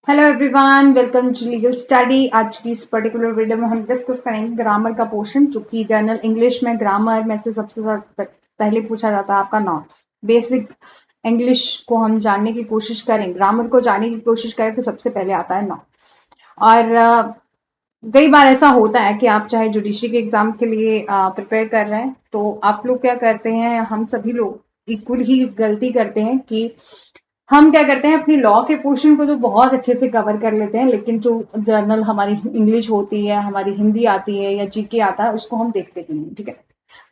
Hello everyone, welcome to legal study. आज की इस पर्टिकुलर वीडियो में हम डिस्कस करेंगे ग्रामर का पोर्शन, जो कि जनरल इंग्लिश में ग्रामर में से सबसे पहले पूछा जाता है आपका नॉर्म्स। बेसिक इंग्लिश को हम जानने की कोशिश करें, ग्रामर को जानने की कोशिश करें तो सबसे पहले आता है नॉर्म। और कई बार ऐसा होता है कि आप चाहे जुडिशरी के एग्जाम के लिए प्रिपेयर कर रहे हैं, तो आप लोग क्या करते हैं, हम सभी लोग इक्वल ही गलती करते हैं कि हम क्या करते हैं, अपनी लॉ के पोर्शन को तो बहुत अच्छे से कवर कर लेते हैं, लेकिन जो जर्नल हमारी इंग्लिश होती है, हमारी हिंदी आती है या जीके आता है, उसको हम देखते भी नहीं। ठीक है,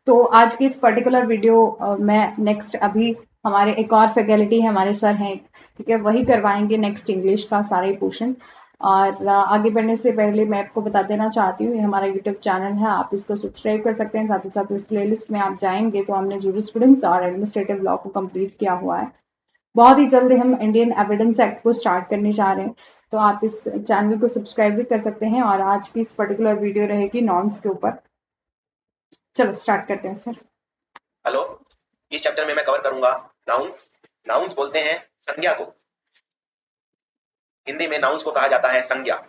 तो आज की इस पर्टिकुलर वीडियो में नेक्स्ट अभी हमारे एक और फैकल्टी है, हमारे सर हैं, ठीक है, वही करवाएंगे नेक्स्ट इंग्लिश का सारे पोर्शन। और आगे बढ़ने से पहले मैं आपको बता देना चाहती हूँ, ये हमारा यूट्यूब चैनल है, आप इसको सब्सक्राइब कर सकते हैं। साथ ही साथ इस प्लेलिस्ट में आप जाएंगे तो हमने जूरिस्प्रूडेंस और एडमिनिस्ट्रेटिव लॉ को कंप्लीट किया हुआ है। बहुत ही जल्द हम इंडियन एविडेंस एक्ट को स्टार्ट करने जा रहे हैं, तो आप इस चैनल को सब्सक्राइब भी कर सकते हैं। और आज की इस पर्टिकुलर वीडियो रहेगी नॉर्म्स के ऊपर। चलो स्टार्ट करते हैं सर। हेलो, इस चैप्टर में मैं कवर करूंगा नाउन्स। नाउन्स बोलते हैं संज्ञा को। हिंदी में नाउन्स को कहा जाता है संज्ञा।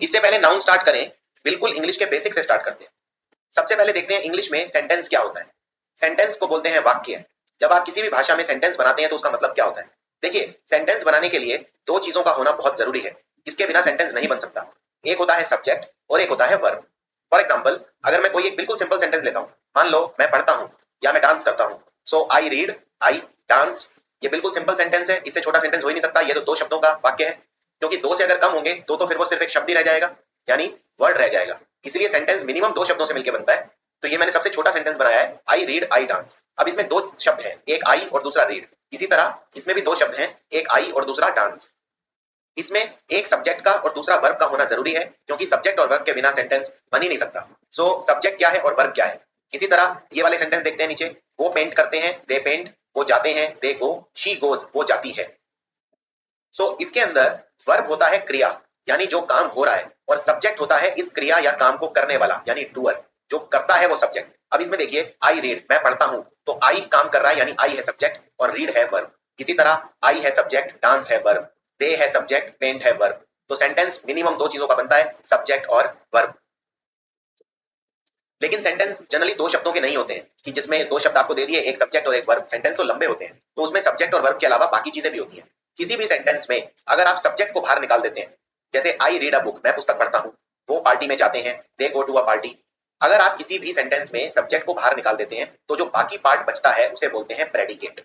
इससे पहले नाउन स्टार्ट करें, बिल्कुल इंग्लिश के बेसिक से स्टार्ट करते हैं। सबसे पहले देखते हैं इंग्लिश में सेंटेंस क्या होता है। सेंटेंस को बोलते हैं वाक्य। जब आप किसी भी भाषा में सेंटेंस बनाते हैं तो उसका मतलब क्या होता है। देखिए, सेंटेंस बनाने के लिए दो चीजों का होना बहुत जरूरी है, जिसके बिना सेंटेंस नहीं बन सकता। एक होता है सब्जेक्ट और एक होता है वर्ब। फॉर एग्जाम्पल, अगर मैं कोई एक बिल्कुल सिंपल सेंटेंस लेता हूं, मान लो मैं पढ़ता हूं या मैं डांस करता हूं। सो आई रीड, आई डांस। ये बिल्कुल सिंपल सेंटेंस है, इससे छोटा सेंटेंस हो ही नहीं सकता। ये तो दो शब्दों का वाक्य है, क्योंकि दो से अगर कम होंगे तो फिर वो सिर्फ एक शब्द ही रह जाएगा, यानी वर्ड रह जाएगा। इसलिए सेंटेंस मिनिमम दो शब्दों से मिलकर बनता है। तो ये मैंने सबसे छोटा सेंटेंस बनाया है, आई रीड आई डांस। अब इसमें दो शब्द हैं, एक आई और दूसरा रीड। इसी तरह इसमें भी दो शब्द हैं, एक आई और दूसरा डांस। इसमें एक सब्जेक्ट का और दूसरा वर्ब का होना जरूरी है, क्योंकि सब्जेक्ट और वर्ब के बिना सेंटेंस बन ही नहीं सकता। सो सब्जेक्ट क्या है और वर्ब क्या है। इसी तरह ये वाले सेंटेंस देखते हैं नीचे। वो पेंट करते हैं, दे पेंट। वो जाते हैं, दे गो। शी गोज, वो जाती है। इसके अंदर वर्ब होता है क्रिया, यानी जो काम हो रहा है, और सब्जेक्ट होता है इस क्रिया या काम को करने वाला, यानी डूअर। जो करता है वो सब्जेक्ट। अब इसमें देखिए, आई रीड, मैं पढ़ता हूं, तो आई काम कर रहा है, यानी आई है सब्जेक्ट और रीड है वर्ब। इसी तरह आई है सब्जेक्ट, डांस है वर्ब, दे है सब्जेक्ट, पेंट है वर्ब। तो सेंटेंस मिनिमम दो चीजों का बनता है, सब्जेक्ट और वर्ब। लेकिन सेंटेंस जनरली दो शब्दों के नहीं होते हैं, कि जिसमें दो शब्द आपको दे दिए, एक सब्जेक्ट और एक वर्ब। सेंटेंस तो लंबे होते हैं, तो उसमें सब्जेक्ट और वर्ब के अलावा बाकी चीजें भी होती हैं। किसी भी सेंटेंस में अगर आप सब्जेक्ट को बाहर निकाल देते हैं, जैसे आई रीड अ बुक, मैं पुस्तक पढ़ता हूं, वो पार्टी में जाते हैं, दे गो टू अ पार्टी। अगर आप किसी भी सेंटेंस में सब्जेक्ट को बाहर निकाल देते हैं, तो जो बाकी पार्ट बचता है उसे बोलते हैं प्रेडिकेट।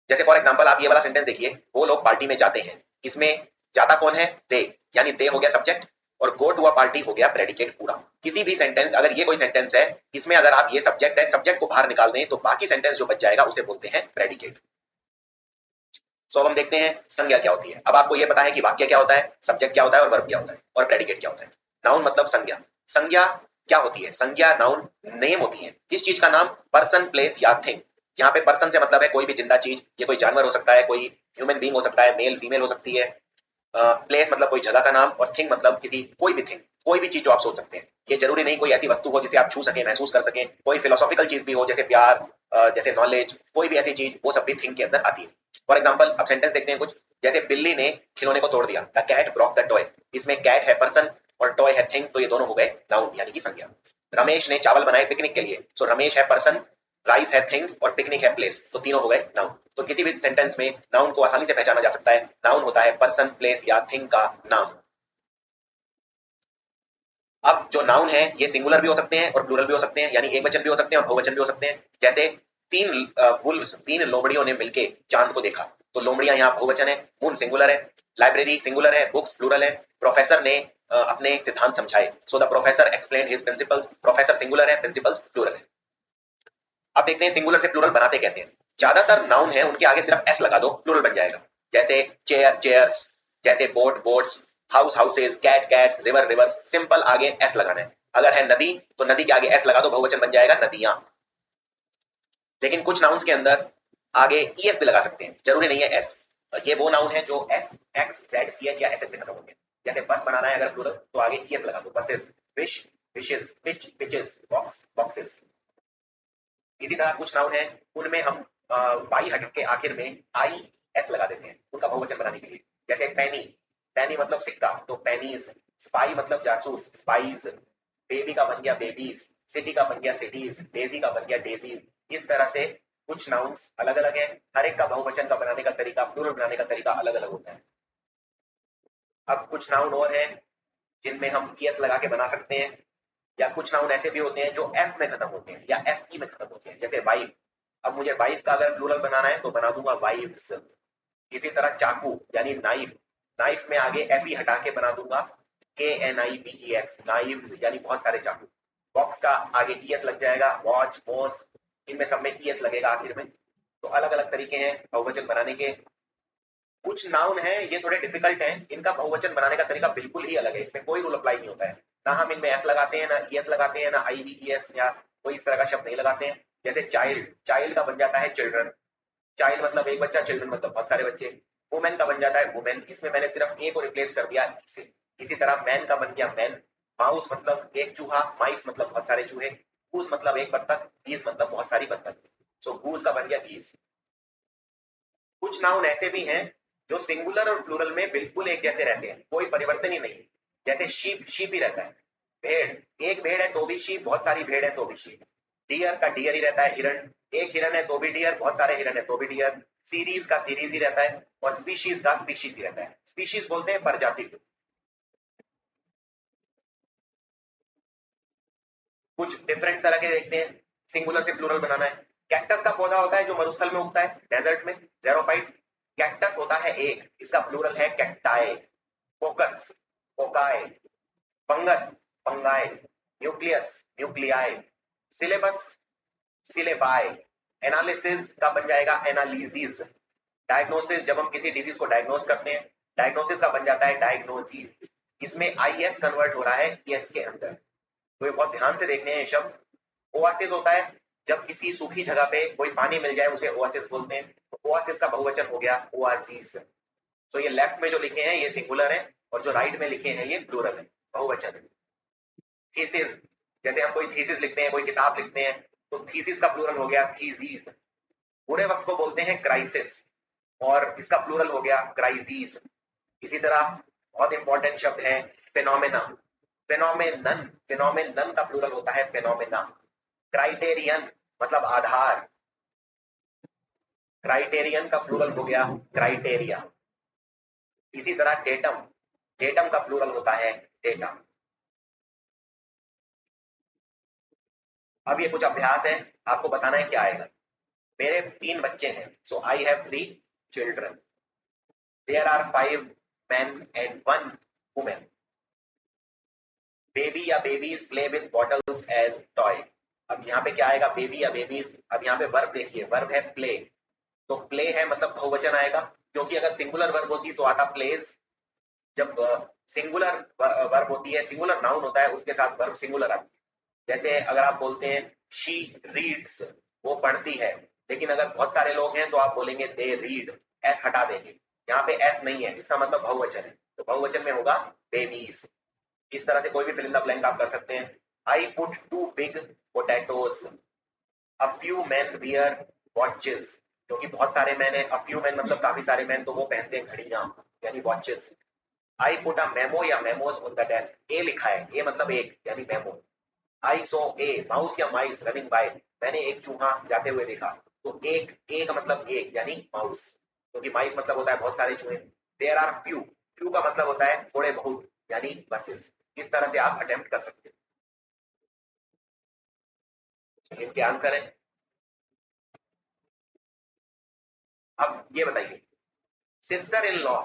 जैसे फॉर एग्जाम्पल, आप ये वाला सेंटेंस देखिए, वो लोग पार्टी में जाते हैं। इसमें जाता कौन है, दे, यानी दे हो गया सब्जेक्ट, और गो टू अ पार्टी हो गया प्रेडिकेट पूरा। किसी भी सेंटेंस, अगर ये कोई सेंटेंस है, इसमें अगर आप ये सब्जेक्ट है, सब्जेक्ट को बाहर निकाल दें, तो बाकी सेंटेंस जो बच जाएगा उसे बोलते हैं प्रेडिकेट। अब हम देखते हैं संज्ञा क्या होती है। अब आपको ये पता है कि वाक्य क्या होता है, सब्जेक्ट क्या होता है और वर्ब क्या होता है, और प्रेडिकेट क्या होता है। नाउन मतलब संज्ञा। संज्ञा क्या होती है, संज्ञा नाउन नेम होती है। किस चीज का नाम, पर्सन, प्लेस या थिंग। यहाँ पे पर्सन से मतलब है कोई भी जिंदा चीज, ये कोई जानवर हो सकता है, कोई ह्यूमन बींग हो सकता है, मेल फीमेल हो सकती है। प्लेस मतलब कोई जगह का नाम, और थिंग मतलब किसी, कोई भी थिंग, कोई भी चीज जो आप सोच सकते हैं। ये जरूरी नहीं कोई ऐसी वस्तु हो जिसे आप छू सके, महसूस कर सके। कोई फिलोसॉफिकल चीज भी हो, जैसे प्यार, जैसे नॉलेज, कोई भी ऐसी चीज, वो सब भी थिंग के अंदर आती है। फॉर एग्जाम्पल, अब सेंटेंस देखते हैं कुछ, जैसे बिल्ली ने खिलौने को तोड़ दिया, the cat broke the toy. इसमें कैट है पर्सन और टॉय है थिंग, तो ये दोनों हो गए नाउन, यानी कि संज्ञा। रमेश ने चावल बनाए पिकनिक के लिए, सो रमेश है पर्सन, राइस है थिंग और पिकनिक है प्लेस, तो तीनों हो गए नाउन। तो किसी भी सेंटेंस में नाउन को आसानी से पहचाना जा सकता है। नाउन होता है पर्सन, प्लेस या थिंग का नाम। अब जो नाउन है, ये सिंगुलर भी हो सकते हैं और प्लूरल भी हो सकते हैं, यानी एक वचन भी हो सकते हैं और बहुवचन भी हो सकते हैं। जैसे तीन वुल्व्स, तीन लोमड़ियों ने मिलके चांद को देखा, तो लोमड़ियां यहाँ बहुवचन है, मून सिंगुलर है, लाइब्रेरी सिंगुलर है, बुक्स प्लूरल है, प्रोफेसर ने अपने सिद्धांत समझाए, so the professor explained his principles. Professor singular है, प्रिंसिपल्स प्लूरल है। अब देखते हैं सिंगुलर से प्लूरल बनाते कैसे हैं। ज्यादातर नाउन है उनके आगे सिर्फ एस लगा दो, प्लूरल बन जाएगा। जैसे चेयर चेयर्स, जैसे boat boats, house houses, cat cats, river rivers, simple आगे एस लगाना है। अगर है नदी, तो नदी के आगे एस लगा दो, बहुवचन बन जाएगा नदियां। लेकिन कुछ नाउन्स के अंदर आगे ईएस भी लगा सकते हैं, जरूरी नहीं है एस। ये वो नाउन है जो S, X, Z, C H या एस एच से खत्म होंगे। जैसे बस बनाना है अगर प्लूरल, तो आगे ईएस लगा दो, buses, fish, fishes, pitch, pitches, box, boxes. इसी तरह कुछ नाउन है, उनमें हम वाई हट के आखिर में आई एस लगा देते हैं उनका बहुवचन बनाने के लिए। जैसे पैनी, पैनी मतलब सिक्का, तो पैनीज। स्पाई मतलब जासूस, स्पाइज। बेबी का बन गया बेबीज, सिटी का बन गया सिटीज, डेजी का बन गया डेजीज। इस तरह से कुछ नाउन्स अलग अलग है, हर एक का बहुवचन का बनाने का तरीका, प्लूरल बनाने का तरीका अलग अलग होता है। अब कुछ नाउन और है जिनमें हम ईएस लगा के बना सकते हैं, या कुछ नाउन ऐसे भी होते हैं जो एफ में खत्म होते हैं या एफ ई में खत्म होते हैं, जैसे वाइफ। अब मुझे वाइफ का अगर प्लूरल बनाना है तो बना दूंगा वाइफ्स। इसी तरह चाकू यानी नाइफ, नाइफ में आगे एफ ई हटा के बना दूंगा KNIVES, नाइव्स यानी बहुत सारे चाकू। बॉक्स का आगे ईएस लग जाएगा, वॉच, वॉस, इनमें सब में ईएस लगेगा आखिर में। तो अलग अलग तरीके हैं बहुवचन बनाने के। कुछ नाउन है ये थोड़े डिफिकल्ट हैं, इनका बहुवचन बनाने का तरीका बिल्कुल ही अलग है, इसमें कोई रूल अप्लाई नहीं होता है। ना हम इनमें एस लगाते हैं, ना ईएस लगाते हैं, ना IVES या कोई इस तरह का शब्द नहीं लगाते हैं। जैसे चाइल्ड, चाइल्ड का बन जाता है चिल्ड्रन, चाइल्ड मतलब एक बच्चा, चिल्ड्रन मतलब बहुत सारे बच्चे। वुमेन का बन जाता है वुमेन, इसमें मैंने सिर्फ ए को रिप्लेस कर दिया ई से। इसी तरह मैन का बन गया मैन। माउस मतलब एक चूहा, माइस मतलब बहुत सारे चूहे, गूज मतलब एक बत्तख, गीज मतलब बहुत सारी बत्तख। सो गूज का बन गया गीज। कुछ नाउन ऐसे भी हैं जो सिंगुलर और प्लूरल में बिल्कुल एक जैसे रहते हैं, कोई परिवर्तन ही नहीं। जैसे शीप, शीप ही रहता है। भेड़, एक भेड़ है तो भी शीप, बहुत सारी भेड़ है तो भी शीप। डियर का डियर ही रहता है। हिरण, एक हिरण है तो भी डियर, बहुत सारे हिरण है तो भी डियर। सीरीज का सीरीज ही रहता है, और स्पीशीज का स्पीशीज ही रहता है। स्पीशीज बोलते हैं प्रजाति को। कुछ डिफरेंट तरह के देखते हैं, सिंगुलर से प्लूरल बनाना है। कैक्टस का पौधा होता है जो मरुस्थल में उगता है, डेजर्ट में, जेरोफाइट। कैक्टस होता है एक, इसका प्लूरल है cacti. Focus, foci. Fungus, fungi. Nucleus, nuclei. Syllabus, syllabi. Analysis का बन जाएगा एनालिसिस। डायग्नोसिस, जब हम किसी डिजीज को डायग्नोस करते हैं, डायग्नोसिस का बन जाता है डायग्नोसिस। इसमें IS कन्वर्ट हो रहा है ES के अंदर, तो ये बहुत ध्यान से देखने हैं शब्द। ओआसिस होता है जब किसी सूखी जगह पे कोई पानी मिल जाए, उसे ओआसिस बोलते हैं। तो ओआसिस का बहुवचन हो गया ओआसिस। तो ये लेफ्ट में जो लिखे हैं ये सिंगुलर है, और जो राइट में लिखे हैं ये प्लूरल है, बहुवचन है। थीसिस, जैसे हम कोई थीसिस लिखते हैं, कोई किताब लिखते हैं, तो थीसिस का प्लूरल हो गया थीसिस। बुरे वक्त को बोलते हैं क्राइसिस, और इसका प्लूरल हो गया क्राइसिस। इसी तरह बहुत इंपॉर्टेंट शब्द है फेनोमेना, फेनोमेनन, फेनोमेनन का प्लूरल होता है फेनोमेना। क्राइटेरियन मतलब आधार, क्राइटेरियन का प्लूरल हो गया क्राइटेरिया। इसी तरह डेटम, डेटम का प्लूरल होता है डेटा। अब ये कुछ अभ्यास है, आपको बताना है क्या आएगा। मेरे 3 बच्चे हैं, so I have 3 children. There are 5 men and 1 woman. Baby या babies play with bottles as toy. अब यहाँ पे क्या आएगा, बेबी या बेबीज। अब यहाँ पे वर्ब देखिए, वर्ब है प्ले, तो प्ले है मतलब बहुवचन आएगा, क्योंकि अगर सिंगुलर वर्ब होती तो आता प्लेज। जब सिंगुलर वर्ब होती है, सिंगुलर नाउन होता है, उसके साथ वर्ब सिंगुलर आती है। जैसे अगर आप बोलते हैं शी रीड्स, वो पढ़ती है, लेकिन अगर बहुत सारे लोग हैं तो आप बोलेंगे दे रीड, एस हटा देंगे। यहाँ पे एस नहीं है, इसका मतलब बहुवचन है, तो बहुवचन में होगा बेबीज। इस तरह से कोई भी फिल इन द ब्लैंक आप कर सकते हैं। I put 2 big potatoes, a few man wear watches, क्योंकि बहुत सारे मैन है, अ फ्यू मैन मतलब काफी सारे मैन, तो वो पहनते हैं घड़ियां यानी watches. I put a memo या मेमोज ऑन द डेस्क, ए लिखा है, ए मतलब एक यानी मेमो। आई सो ए माउस या माइस रनिंग बाय, मैंने एक चूहा जाते हुए देखा, तो एक, ए का मतलब एक यानी माउस, क्योंकि माइस मतलब होता है बहुत सारे चूहे। देयर आर फ्यू, फ्यू का मतलब होता है थोड़े बहुत यानी बसेस। इस तरह से आप अटेम्प्ट कर सकते हैं। इनके आंसर है। अब ये बताइए, सिस्टर इन लॉ,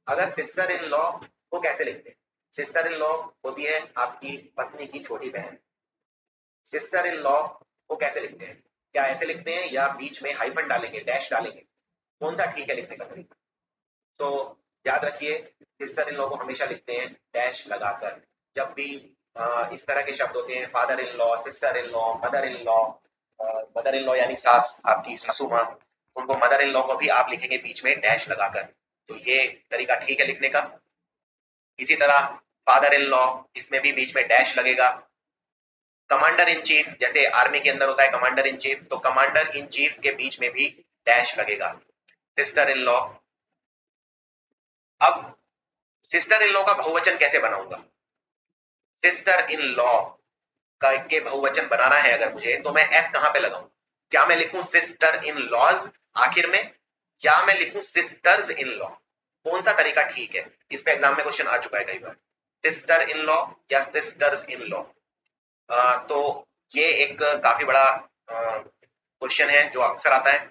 अगर सिस्टर इन लॉ को कैसे लिखते हैं। सिस्टर इन लॉ होती है आपकी पत्नी की छोटी बहन। सिस्टर इन लॉ को कैसे लिखते हैं, क्या ऐसे लिखते हैं या बीच में हाइफन डालेंगे, डैश डालेंगे, कौन सा ठीक है लिखने का तरीका। तो याद रखिए, सिस्टर इन लॉ को हमेशा लिखते हैं डैश लगाकर। जब भी इस तरह के शब्द होते हैं, father in law, sister in law, mother in law, mother in law यानी सास, आपकी सासू माँ, उनको मदर इन लॉ को भी आप लिखेंगे बीच में डैश लगाकर, तो ये तरीका ठीक है लिखने का। इसी तरह फादर इन लॉ, इसमें भी बीच में डैश लगेगा। कमांडर इन चीफ, जैसे आर्मी के अंदर होता है कमांडर इन चीफ, तो कमांडर इन चीफ के बीच में भी डैश लगेगा। सिस्टर इन लॉ, अब सिस्टर इन लॉ का बहुवचन कैसे बनाऊंगा? सिस्टर इन लॉ का के बहुवचन बनाना है अगर मुझे, तो मैं एस कहां पे लगाऊं? क्या मैं लिखूं सिस्टर इन लॉज आखिर में, क्या मैं लिखूं सिस्टर्स इन लॉ? कौन सा तरीका ठीक है? इस पे एग्जाम में क्वेश्चन आ चुका है कई बार, सिस्टर इन लॉ या सिस्टर्स इन लॉ। तो ये एक काफी बड़ा क्वेश्चन है जो अक्सर आता है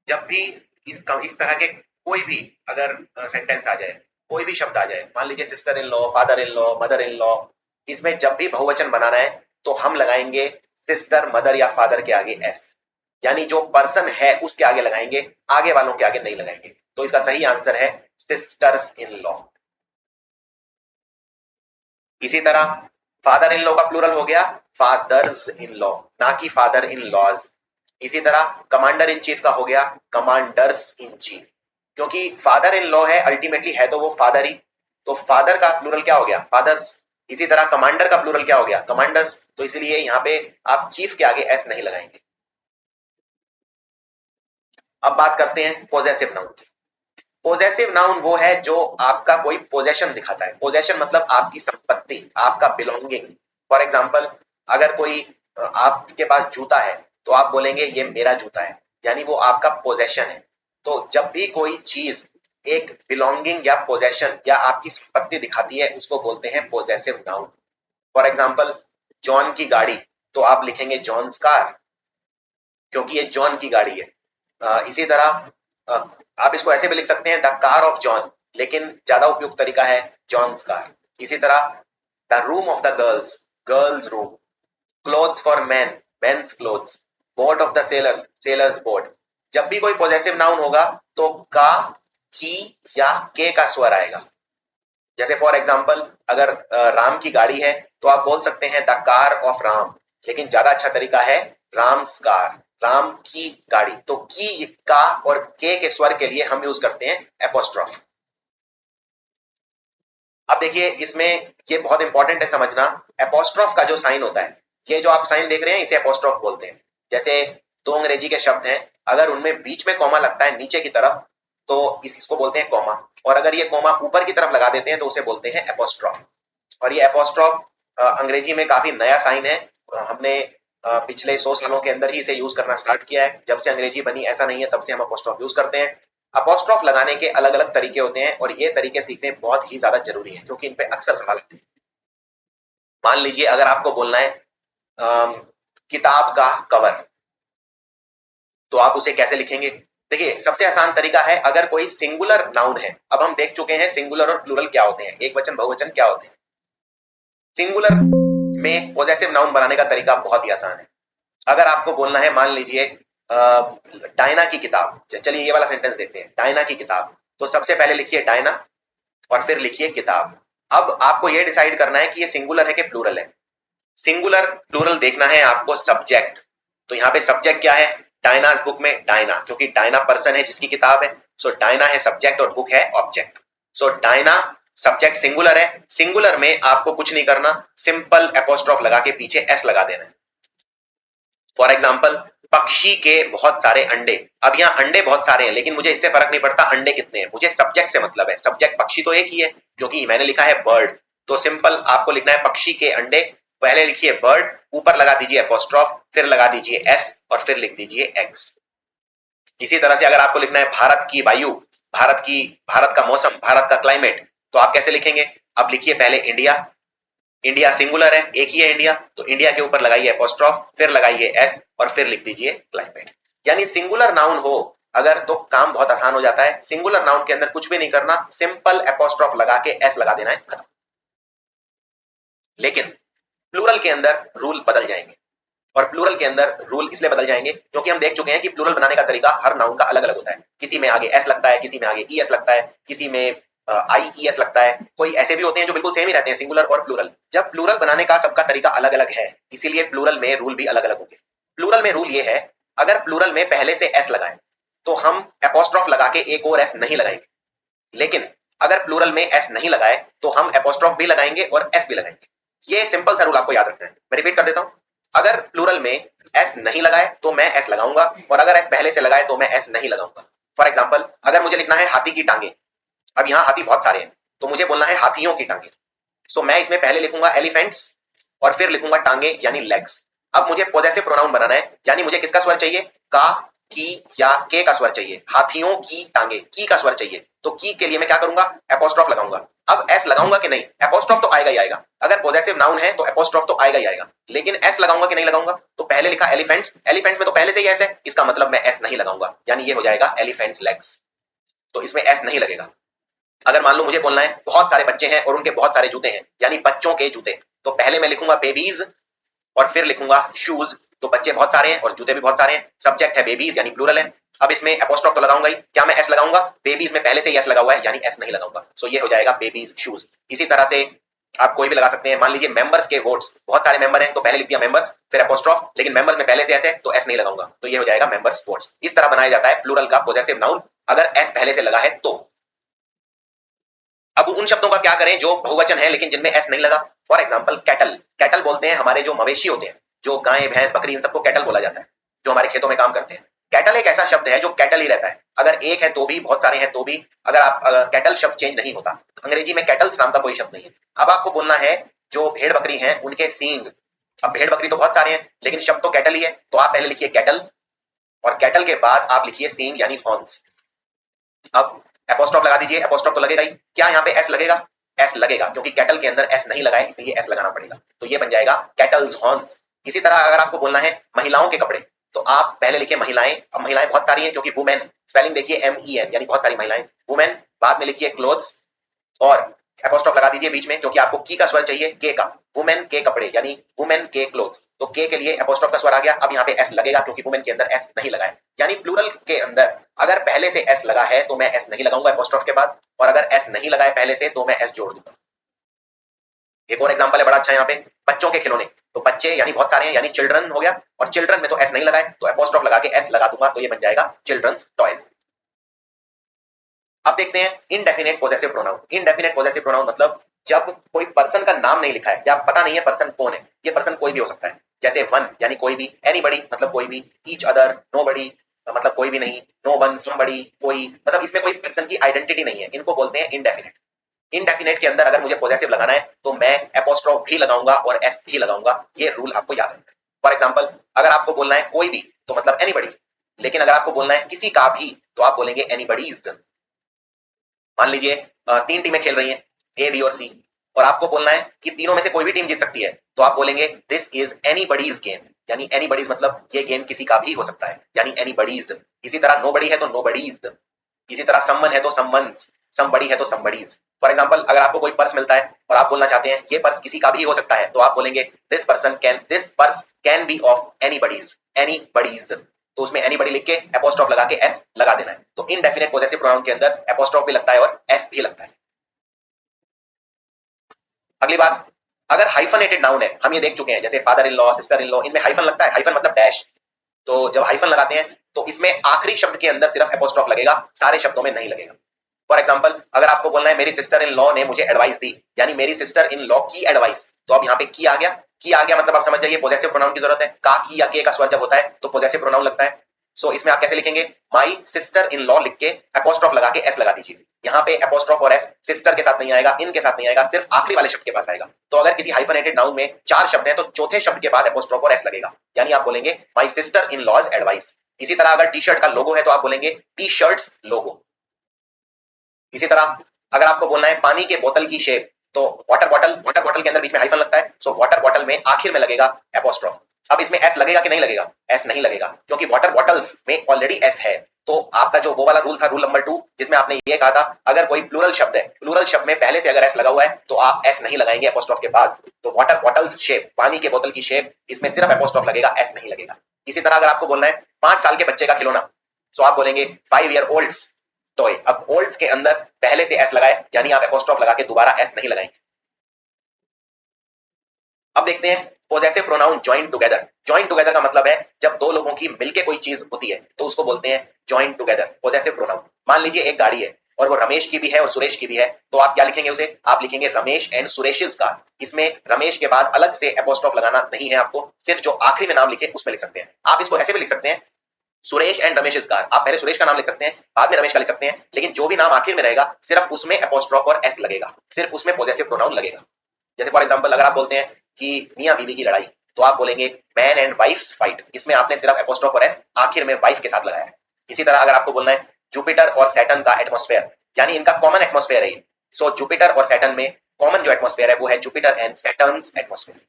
जब भी इस तरह के कोई भी अगर सेंटेंस आ जाए, कोई भी शब्द आ जाए, मान लीजिए sister in law, father in law, mother in law, इसमें जब भी बहुवचन बनाना है तो हम लगाएंगे सिस्टर, मदर या फादर के आगे एस, यानी जो पर्सन है उसके आगे लगाएंगे, आगे वालों के आगे नहीं लगाएंगे। तो इसका सही आंसर है सिस्टर्स इन लॉ। इसी तरह फादर इन लॉ का प्लूरल हो गया फादर्स इन लॉ, ना कि फादर इन लॉज। इसी तरह कमांडर इन चीफ का हो गया कमांडर्स इन चीफ, क्योंकि फादर इन लॉ है, अल्टीमेटली है तो वो फादर ही, तो फादर का प्लूरल क्या हो गया? फादर्स। इसी तरह कमांडर का प्लूरल क्या हो गया? कमांडर्स। तो इसलिए यहां पे आप चीफ के आगे एस नहीं लगाएंगे। अब बात करते हैं पोजेसिव नाउन की। पोजेसिव नाउन वो है जो आपका कोई पोजेशन दिखाता है। पोजेशन मतलब आपकी संपत्ति, आपका बिलोंगिंग। फॉर एग्जाम्पल, अगर कोई आपके पास जूता है तो आप बोलेंगे ये मेरा जूता है, यानी वो आपका पोजेशन है। तो जब भी कोई चीज एक बिलोंगिंग या पोजेशन या आपकी संपत्ति दिखाती है उसको बोलते हैं possessive noun. For example, John की गाड़ी, तो आप लिखेंगे जॉन्स कार, क्योंकि ये जॉन की गाड़ी है। इसी तरह आप इसको ऐसे भी लिख सकते हैं द कार ऑफ जॉन, लेकिन ज्यादा उपयुक्त तरीका है जॉन्स कार। इसी तरह the room of the girls, girls' room. Clothes for man, men's clothes. Boat of the sailor, sailor's boat. जब भी कोई पॉजेसिव नाउन होगा तो का, की या के का स्वर आएगा। जैसे फॉर एग्जाम्पल, अगर राम की गाड़ी है तो आप बोल सकते हैं द कार ऑफ राम, लेकिन ज्यादा अच्छा तरीका है राम्स कार, राम की गाड़ी। तो की, का और के स्वर के लिए हम यूज करते हैं एपोस्ट्रोफ। अब देखिए इसमें ये बहुत इंपॉर्टेंट है समझना, एपोस्ट्रोफ का जो साइन होता है, ये जो आप साइन देख रहे हैं इसे एपोस्ट्रोफ बोलते हैं। जैसे दो अंग्रेजी के शब्द हैं, अगर उनमें बीच में कॉमा लगता है नीचे की तरफ तो इसको बोलते हैं कॉमा, और अगर ये कॉमा ऊपर की तरफ लगा देते हैं तो उसे बोलते हैं एपोस्ट्रोफ। और ये एपोस्ट्रोफ अंग्रेजी में काफी नया साइन है, हमने पिछले 100 सालों के अंदर ही इसे यूज करना स्टार्ट किया है। जब से अंग्रेजी बनी ऐसा नहीं है, तब से हम अपोस्ट्रोफ यूज करते हैं। अपोस्ट्रोफ लगाने के अलग अलग तरीके होते हैं और ये तरीके सीखने बहुत ही ज्यादा जरूरी है, क्योंकि इन पे अक्सर सवाल आते हैं। मान लीजिए अगर आपको बोलना है किताब का कवर, तो आप उसे कैसे लिखेंगे? देखिए सबसे आसान तरीका है, अगर कोई सिंगुलर नाउन है, अब हम देख चुके हैं सिंगुलर और प्लूरल क्या होते हैं, एक वचन बहुवचन क्या होते हैं। सिंगुलर में पॉजेसिव नाउन बनाने का तरीका बहुत ही आसान है। अगर आपको बोलना है, मान लीजिए डायना की किताब, चलिए ये वाला सेंटेंस देखते हैं, डायना की किताब, तो सबसे पहले लिखिए डायना और फिर लिखिए किताब। अब आपको यह डिसाइड करना है कि ये सिंगुलर है कि प्लूरल है। सिंगुलर प्लूरल देखना है आपको सब्जेक्ट, तो यहाँ पे सब्जेक्ट क्या है? डायनाज बुक में डायना, क्योंकि डायना पर्सन है जिसकी किताब है, सो डायना है सब्जेक्ट और बुक है ऑब्जेक्ट। सो डायना सब्जेक्ट सिंगुलर है, सिंगुलर में आपको कुछ नहीं करना, सिंपल एपोस्ट्रोफ लगा के पीछे एस लगा देना है। फॉर एग्जाम्पल, पक्षी के बहुत सारे अंडे। अब यहाँ अंडे बहुत सारे हैं, लेकिन मुझे इससे फर्क नहीं पड़ता अंडे कितने हैं, मुझे सब्जेक्ट से मतलब है। सब्जेक्ट पक्षी तो एक ही है, क्योंकि मैंने लिखा है बर्ड, तो सिंपल आपको लिखना है पक्षी के अंडे, पहले लिखिए बर्ड, ऊपर लगा दीजिए एपोस्ट्रोफ, फिर लगा दीजिए एस और फिर लिख दीजिए एक्स। इसी तरह से अगर आपको लिखना है भारत की वायु, भारत का मौसम, भारत का क्लाइमेट, तो आप कैसे लिखेंगे? अब लिखिए पहले इंडिया, इंडिया सिंगुलर है, एक ही है इंडिया, तो इंडिया के ऊपर लगाइए एपोस्ट्रोफ, फिर लगाइए एस और फिर लिख दीजिए क्लाइमेट। यानी सिंगुलर नाउन हो अगर तो काम बहुत आसान हो जाता है। सिंगुलर नाउन के अंदर कुछ भी नहीं करना, सिंपल एपोस्ट्रोफ लगा के एस लगा देना है, खत्म। लेकिन प्लूरल के अंदर रूल बदल जाएंगे, और प्लूरल के अंदर रूल इसलिए बदल जाएंगे क्योंकि हम देख चुके हैं कि प्लूरल बनाने का तरीका हर नाउन का अलग अलग होता है। किसी में आगे एस लगता है, किसी में आगे ई एस लगता है, किसी में आई ई एस लगता है, कोई ऐसे भी होते हैं जो बिल्कुल सेम ही रहते हैं, सिंगुलर और प्लूरल। जब प्लूरल बनाने का सबका तरीका अलग अलग है, इसीलिए प्लूरल में रूल भी अलग अलग होंगे। प्लूरल में रूल ये है, अगर प्लूरल में पहले से एस लगाए तो हम एपोस्ट्रोफ लगा के एक और एस नहीं लगाएंगे, लेकिन अगर प्लूरल में एस नहीं लगाए तो हम एपोस्ट्रोफ भी लगाएंगे और एस भी लगाएंगे। ये सिंपल सा रूल आपको याद रखना है। मैं रिपीट कर देता हूं, अगर प्लूरल में एस नहीं लगाए तो मैं एस लगाऊंगा, और अगर एस पहले से लगाए तो मैं एस नहीं लगाऊंगा। फॉर एग्जाम्पल, अगर मुझे लिखना है हाथी की टांगे, अब यहाँ हाथी बहुत सारे हैं, तो मुझे बोलना है हाथियों की टांगे। सो मैं इसमें पहले लिखूंगा एलिफेंट्स और फिर लिखूंगा टांगे यानी लेग्स। अब मुझे पॉजेसिव प्रोनाउन बनाना है, यानी मुझे किसका स्वर चाहिए, का, की या के का स्वर चाहिए। हाथियों की टांगे, की का स्वर चाहिए, तो की के लिए मैं क्या करूंगा, एपोस्ट्रोफ लगाऊंगा। अब एस लगाऊंगा कि नहीं, एपोस्ट्रोफ तो आएगा ही आएगा, अगर पॉजेसिव नाउन है तो एपोस्ट्रोफ तो आएगा ही आएगा, लेकिन एस लगाऊंगा कि नहीं लगाऊंगा। तो पहले लिखा एलिफेंट्स, एलिफेंट्स में तो पहले से ही एस है, इसका मतलब मैं एस नहीं लगाऊंगा, यानी ये हो जाएगा एलिफेंट्स लेग्स, तो इसमें एस नहीं लगेगा। अगर मान लो मुझे बोलना है बहुत सारे बच्चे हैं और उनके बहुत सारे जूते हैं, यानी बच्चों के जूते, तो पहले मैं लिखूंगा बेबीज और फिर लिखूंगा शूज। तो बच्चे बहुत सारे हैं और जूते भी बहुत सारे हैं, सब्जेक्ट है बेबीज यानी प्लूरल है। अब इसमें एपोस्ट्रोफ तो लगाऊंगा ही, क्या मैं एस लगाऊंगा, बेबीज में पहले से ही एस लगा हुआ है, यानी एस नहीं लगाऊंगा। सो ये हो जाएगा बेबीज शूज। इसी तरह से आप कोई भी लगा सकते हैं, मान लीजिए मेंबर्स के वोट्स, बहुत सारे मेंबर हैं तो पहले लिख दिया मेंबर्स फिर एपोस्ट्रोफ, लेकिन मेंबर्स में पहले से एस है तो एस नहीं लगाऊंगा, तो ये हो जाएगा मेंबर्स वोट्स। इस तरह बनाया जाता है प्लूरल का पॉजेसिव नाउन अगर एस पहले से लगा है तो। अब उन शब्दों का क्या करें जो बहुवचन है लेकिन जिनमें एस नहीं लगा। फॉर एग्जाम्पल कैटल, कैटल बोलते हैं हमारे जो मवेशी होते हैं, जो गाय भैंस बकरी, इन सबको कैटल बोला जाता है, जो हमारे खेतों में काम करते हैं। कैटल एक ऐसा शब्द है जो कैटल ही रहता है, अगर एक है तो भी, बहुत सारे हैं तो भी, अगर आप कैटल शब्द चेंज नहीं होता। अंग्रेजी में कैटल्स नाम का कोई शब्द नहीं है। अब आपको बोलना है जो भेड़ बकरी हैं उनके सींग, अब भेड़ बकरी तो बहुत सारे हैं लेकिन शब्द तो कैटल ही है, तो आप पहले लिखिए कैटल और कैटल के बाद आप लिखिए सींग यानी हॉर्न्स। अब एपोस्ट्रोफ लगा दीजिए, एपोस्ट्रोफ तो लगेगा ही, क्या यहाँ पे एस लगेगा, एस लगेगा क्योंकि कैटल के अंदर एस नहीं लगाए इसलिए एस लगाना पड़ेगा, तो ये बन जाएगा कैटल्स हॉर्न्स। इसी तरह अगर आपको बोलना है महिलाओं के कपड़े, तो आप पहले लिखिए महिलाएं। अब महिलाएं बहुत सारी हैं क्योंकि वुमेन, स्पेलिंग देखिए MEN यानी बहुत सारी महिलाएं, वुमेन, बाद में लिखिए क्लोथ्स और एपोस्ट्रोफ लगा दीजिए बीच में क्योंकि आपको की का स्वर चाहिए, के का, वुमेन के कपड़े यानी वुमेन के क्लोथ्स, तो के लिए एपोस्ट्रोफ का स्वर आ गया। अब यहाँ पे एस लगेगा क्योंकि वुमेन के अंदर एस नहीं लगा है, यानी प्लूरल के अंदर अगर पहले से एस लगा है तो मैं एस नहीं लगाऊंगा एपोस्ट्रोफ के बाद, और अगर एस नहीं लगा है पहले से तो मैं एस जोड़ दूंगा। एक और एग्जांपल है बड़ा अच्छा यहाँ पे, बच्चों के खिलौने, तो बच्चे यानी बहुत सारे हैं यानी चिल्ड्रन हो गया, और चिल्ड्रन में तो एस नहीं लगा है तो एपोस्ट्रोफ लगा के एस लगा दूंगा, तो ये बन जाएगा चिल्ड्रंस टॉयज। अब देखते हैं indefinite possessive pronoun. Indefinite possessive pronoun मतलब जब कोई पर्सन का नाम नहीं लिखा है, या पता नहीं है पर्सन कौन है, ये पर्सन कोई भी हो सकता है, जैसे वन यानी कोई भी, एनीबडी मतलब कोई भी, ईच अदर नोबडी मतलब कोई भी नहीं, नो वन समबडी कोई, मतलब इसमें कोई पर्सन की आइडेंटिटी नहीं है, इनको बोलते हैं इनडेफिनेट। इनडेफिनेट के अंदर अगर मुझे पॉजेसिव लगाना है तो मैं एपोस्ट्रोफ भी लगाऊंगा और एस भी लगाऊंगा, ये रूल आपको याद रखना है। फॉर एग्जाम्पल अगर आपको बोलना है कोई भी तो मतलब एनीबडी, लेकिन अगर आपको बोलना है किसी का भी तो आप बोलेंगे एनीबडीज। मान लीजिए 3 टीमें खेल रही हैं, ए बी और सी, और आपको बोलना है कि तीनों में से कोई भी टीम जीत सकती है, तो आप बोलेंगे दिस इज एनीबडीज गेम, यानी एनीबडीज मतलब ये गेम किसी का भी हो सकता है, यानी एनीबडीज। इसी तरह नोबडी है तो नोबडीज, इसी तरह समवन है तो समवंस, समबडी है तो समबडीज। फॉर एग्जाम्पल अगर आपको कोई पर्स मिलता है और आप बोलना चाहते हैं ये पर्स किसी का भी हो सकता है, तो आप बोलेंगे this purse can be of anybody's, anybody's, तो उसमें एनीबडी लिख के एपोस्ट्रोफ लगा के एस लगा देना है। तो इनडेफिनेट पॉजेसिव प्रोनाउन के अंदर एपोस्ट्रोफ भी लगता है और एस भी लगता है। अगली बात, अगर हाइफनेटेड नाउन है, हम ये देख चुके हैं जैसे father in law, sister in law, इनमें हाइफन लगता है, हाइफन मतलब डैश, तो जब हाइफन लगाते हैं तो इसमें आखिरी शब्द के अंदर सिर्फ एपोस्ट्रोफ लगेगा, सारे शब्दों में नहीं लगेगा। फॉर एग्जाम्पल अगर आपको बोलना है मेरी सिस्टर इन लॉ ने मुझे एडवाइस दी, यानी मेरी सिस्टर इन लॉ की एडवाइस, तो अब यहाँ पे की आ गया, की आ गया मतलब आप समझ जाइए पॉजेसिव प्रोनाउन की जरूरत है, का की या के का स्वर जब होता है तो पॉजेसिव प्रोनाउन लगता है। सो इसमें आप कैसे लिखेंगे, माई सिस्टर इन लॉ लिख के एपोस्ट्रोफ लगा के एस लगा दीजिए। यहाँ पे एपोस्ट्रोफ और एस सिस्टर के साथ नहीं आएगा, इन के साथ नहीं आएगा, सिर्फ आखिरी वाले शब्द के पास आएगा। तो अगर किसी हाइफनेटेड नाउन में 4 शब्द हैं तो चौथे शब्द के बाद एपोस्ट्रोफ और एस लगेगा, यानी आप बोलेंगे my sister in law's advice. इसी तरह अगर टी शर्ट का लोगो है तो आप बोलेंगे टी शर्ट्स लोगो। इसी तरह अगर आपको बोलना है पानी के बोतल की शेप, तो वाटर बॉटल, वाटर बॉटल के अंदर बीच में हाइफन लगता है, सो वाटर बॉटल में आखिर में लगेगा एपोस्ट्रोफ। अब इसमें एस लगेगा कि नहीं लगेगा, एस नहीं लगेगा क्योंकि वाटर बॉटल्स में ऑलरेडी एस है। तो आपका जो वो वाला रूल था, रूल नंबर 2, जिसमें आपने ये कहा था अगर कोई प्लूरल शब्द है, प्लूरल शब्द में पहले से अगर एस लगा हुआ है तो आप एस नहीं लगाएंगे एपोस्ट्रोफ के बाद। तो वाटर बॉटल्स शेप, पानी के बोतल की शेप, इसमें सिर्फ एपोस्ट्रोफ लगेगा, एस नहीं लगेगा। इसी तरह अगर आपको बोलना है 5 साल के बच्चे का खिलौना, तो आप बोलेंगे 5 ईयर ओल्ड्स टॉय। अब ओल्ड्स के अंदर पहले से एस लगाए, यानी आप एपोस्ट्रोफ लगा के दोबारा एस नहीं लगाएंगे। अब देखते हैं possessive pronoun join together. Join together का मतलब है जब दो लोगों की मिलके कोई चीज होती है तो उसको बोलते हैं जॉइन टुगेदर, पॉजेसिव प्रोनाउन। मान लीजिए एक गाड़ी है और वो रमेश की भी है और सुरेश की भी है, तो आप क्या लिखेंगे उसे, आप लिखेंगे रमेश एंड सुरेश's कार। इसमें रमेश के बाद अलग से एपोस्ट्रोफ लगाना नहीं है आपको, सिर्फ जो आखिरी में नाम लिखे उसमें लिख सकते हैं। आप इसको ऐसे भी लिख सकते हैं Suresh and Ramesh is car, आप पहले सुरेश का नाम लिख सकते हैं, बाद में रमेश का लिख सकते हैं, लेकिन जो भी नाम आखिर में रहेगा सिर्फ उसमें एपोस्ट्रोफ और एस लगेगा, सिर्फ उसमें पॉजेसिव प्रोनाउन लगेगा। जैसे फॉर एग्जांपल अगर आप बोलते हैं कि मियां बीवी की लड़ाई, तो आप बोलेंगे मैन एंड वाइफ्स फाइट, इसमें आपने सिर्फ एपोस्ट्रोफ और एस आखिर में वाइफ के साथ लगाया है। इसी तरह अगर आपको बोलना है जुपिटर और सैटर्न का एटमॉस्फेयर, यानी इनका कॉमन एटमॉस्फेयर है, सो जुपिटर और सैटर्न में कॉमन जो एटमॉस्फेयर है वो है जुपिटर एंड सैटर्न्स एटमॉस्फेयर।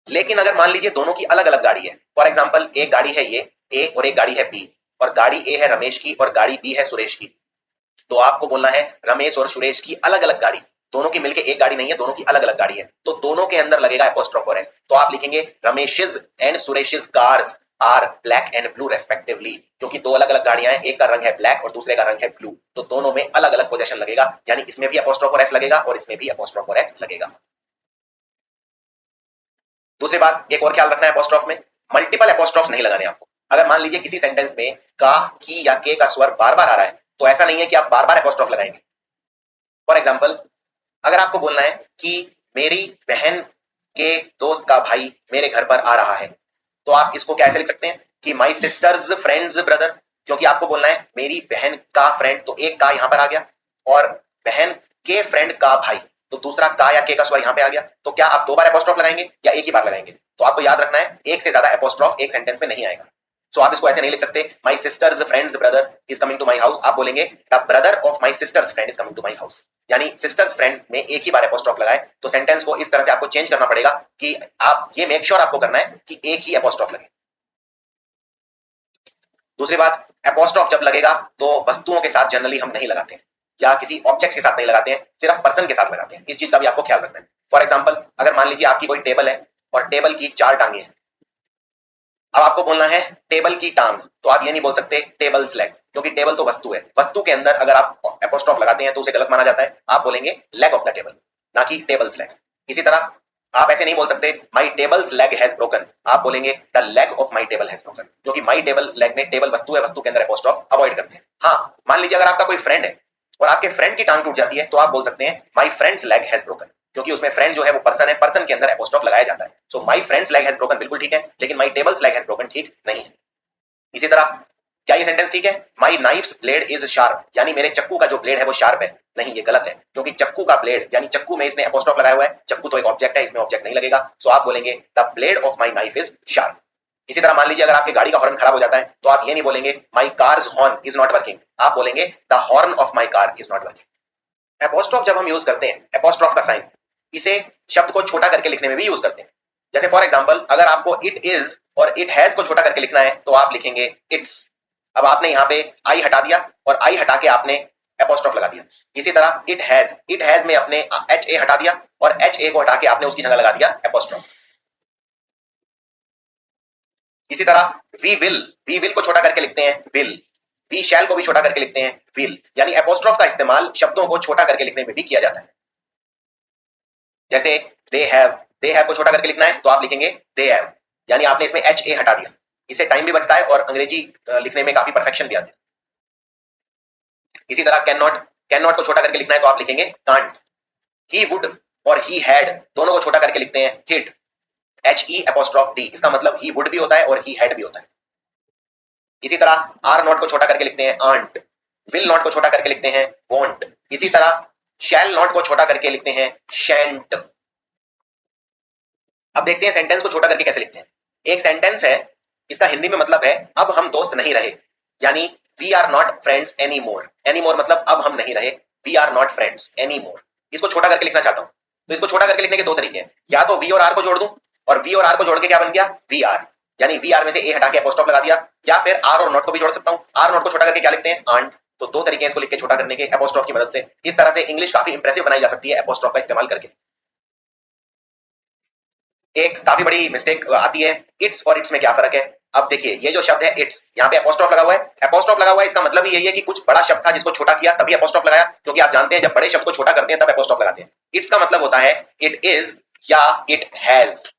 लेकिन अगर मान लीजिए दोनों की अलग अलग गाड़ी है, फॉर एग्जांपल एक गाड़ी है ये ए और एक गाड़ी है बी, और गाड़ी ए है रमेश की और गाड़ी बी है सुरेश की, तो आपको बोलना है रमेश और सुरेश की अलग अलग गाड़ी, दोनों की मिलके एक गाड़ी नहीं है, दोनों की अलग अलग गाड़ी है, तो दोनों के अंदर लगेगा एपोस्ट्रोफ और एस, तो आप लिखेंगे Ramesh's and Suresh's cars are black and blue respectively, क्योंकि दो अलग अलग गाड़ियां हैं, एक का रंग है ब्लैक और दूसरे का रंग है ब्लू, तो दोनों में अलग अलग पोजीशन लगेगा, यानी इसमें भी एपोस्ट्रोफ और एस लगेगा और इसमें भी एपोस्ट्रोफ और एस लगेगा। दूसरी बात एक और ख्याल रखना है एपोस्ट्रोफ में, मल्टीपल एपोस्ट्रोफ नहीं लगाने आपको। अगर मान लीजिए किसी सेंटेंस में का, की या के का स्वर बार बार आ रहा है, तो ऐसा नहीं है कि आप बार बार एपोस्ट्रोफ लगाएंगे। फॉर एग्जाम्पल अगर आपको बोलना है कि मेरी बहन के दोस्त का भाई मेरे घर पर आ रहा है, तो आप इसको कैसे लिख सकते हैं कि माई सिस्टर्स फ्रेंड्स ब्रदर, क्योंकि आपको बोलना है मेरी बहन का फ्रेंड, तो एक का यहां पर आ गया, और बहन के फ्रेंड का भाई, तो दूसरा का या के का स्वर यहां पे आ गया, तो क्या आप दो बार एपोस्ट्रोफ लगाएंगे या एक ही बार लगाएंगे? तो आपको याद रखना है एक से ज्यादा एपोस्ट्रोफ एक सेंटेंस में नहीं आएगा। सो आप इसको ऐसे नहीं लिख सकते my sister's friend's brother is coming to my house, आप बोलेंगे the brother of my sister's friend is coming to my house, यानी सिस्टर्स फ्रेंड में एक ही बार एपोस्ट्रोफ लगाए, तो सेंटेंस को इस तरह से आपको चेंज करना पड़ेगा कि आप ये मेक श्योर आपको करना है कि एक ही एपोस्ट्रोफ लगे। दूसरी बात, एपोस्ट्रोफ जब लगेगा तो वस्तुओं के साथ जनरली हम नहीं लगाते हैं, या किसी ऑब्जेक्ट के साथ नहीं लगाते हैं, सिर्फ पर्सन के साथ लगाते हैं, इस चीज का भी आपको ख्याल रखना है। फॉर एग्जाम्पल अगर मान लीजिए आपकी कोई टेबल है और टेबल की 4 टांगे हैं, अब आपको बोलना है टेबल की टांग, तो आप ये नहीं बोल सकते टेबल्स लेग, क्योंकि टेबल तो वस्तु है, वस्तु के अंदर अगर आप एपोस्ट्रोफ लगाते हैं तो उसे गलत माना जाता है, आप बोलेंगे लेग ऑफ द टेबल, ना कि टेबल्स लेग। इसी तरह आप ऐसे नहीं बोल सकते माई टेबल्स लेग हैज ब्रोकन, आप बोलेंगे the leg of my table has broken, क्योंकि माई टेबल लेग में टेबल वस्तु है, वस्तु के अंदर एपोस्ट्रोफ अवॉइड करते हैं। हाँ, मान लीजिए अगर आपका कोई फ्रेंड है और आपके फ्रेंड की टांग टूट जाती है, तो आप बोल सकते हैं माई फ्रेंड्स लेग हैज ब्रोकन, क्योंकि उसमें फ्रेंड जो है वो पर्सन है, पर्सन के अंदर एपोस्ट्रोफ लगाया जाता है। So my friend's leg has broken बिल्कुल ठीक है, लेकिन my table's leg has broken ठीक नहीं है। इसी तरह क्या ये सेंटेंस ठीक है, माई नाइफ्स ब्लेड इज शार्प, यानी मेरे चक्कू का जो ब्लेड है वो शार्प है? नहीं, ये गलत है, क्योंकि चक्कू का ब्लेड यानी चक्कू में इसने एपोस्ट्रोफ लगाया हुआ है, चक्कू तो एक ऑब्जेक्ट है, इसमें ऑब्जेक्ट नहीं लगेगा, सो आप बोलेंगे the blade of my knife is sharp. इसी तरह मान लीजिए अगर आपकी गाड़ी का हॉर्न खराब हो जाता है, तो आप ये नहीं बोलेंगे my car's horn is not working, आप बोलेंगे the horn of my car is not working. Apostrophe जब हम यूज करते हैं, एपोस्ट्रोफ का साइन, इसे शब्द को छोटा करके लिखने में भी यूज करते हैं। जैसे फॉर एग्जांपल अगर आपको इट इज और इट हैज को छोटा करके लिखना है, तो आप लिखेंगे इट्स। अब आपने यहाँ पे आई हटा दिया और आई हटा के आपने एपोस्ट्रोफ लगा दिया। इसी तरह इट हैज में अपने एच ए हटा दिया और एच ए को हटा के आपने उसकी जगह लगा दिया एपोस्ट्रोफ। इसी तरह वी विल को छोटा करके लिखते हैं विल, वी शैल को भी छोटा करके लिखते हैं विल, यानी एपोस्ट्रोफ का इस्तेमाल शब्दों को छोटा करके लिखने में भी किया जाता है। जैसे दे हैव को छोटा करके लिखना है, तो आप लिखेंगे दे हैव, यानी आपने इसमें एच ए हटा दिया, इससे टाइम भी बचता है और अंग्रेजी लिखने में काफी परफेक्शन भी आती है। इसी तरह कैन नॉट को छोटा करके लिखना है, तो आप लिखेंगे कांट। ही वुड और ही हैड दोनों को छोटा करके लिखते हैं he'd, H E apostrophe D, इसका मतलब ही वुड भी होता है और ही हैड भी होता है। इसी तरह आर नॉट को छोटा करके लिखते हैं आंट, विल नॉट को छोटा करके लिखते हैं वोंट, इसी तरह शैल नॉट को छोटा करके लिखते हैं शैंट। अब देखते हैं सेंटेंस को छोटा करके कैसे लिखते हैं। एक सेंटेंस है, इसका हिंदी में मतलब है अब हम दोस्त नहीं रहे, यानी we are not friends any more, any more मतलब अब हम नहीं रहे, we are not friends any more. इसको छोटा करके लिखना चाहता हूं, तो इसको छोटा करके लिखने के दो तरीके हैं, या तो वी और आर को जोड़ दूं, और वी और आर को जोड़ के क्या बन गया वी आर, यानी वी आर में से ए हटा के एपोस्ट्रोफ लगा दिया, या फिर आर और नॉट को भी जोड़ सकता हूं, आर नॉट को छोटा करके क्या लिखते हैं आंट। तो दो तरीके हैं इसको लिख के छोटा करने के एपोस्ट्रोफ की मदद से। इस तरह से इंग्लिश काफी इंप्रेसिव बनाई जा सकती है एपोस्ट्रोफ का इस्तेमाल करके। एक काफी बड़ी मिस्टेक आती है, इट्स और इट्स में क्या फर्क है। अब देखिए ये जो शब्द है इट्स, यहाँ पे एपोस्ट्रोफ लगा हुआ है, एपोस्ट्रोफ लगा हुआ है, इसका मतलब ही यही है कि कुछ बड़ा शब्द था जिसको छोटा किया तभी एपोस्ट्रोफ लगाया, क्योंकि आप जानते हैं जब बड़े शब्द को छोटा करते हैं तब एपोस्ट्रोफ लगाते हैं। इट्स का मतलब होता है इट इज या इट हैज।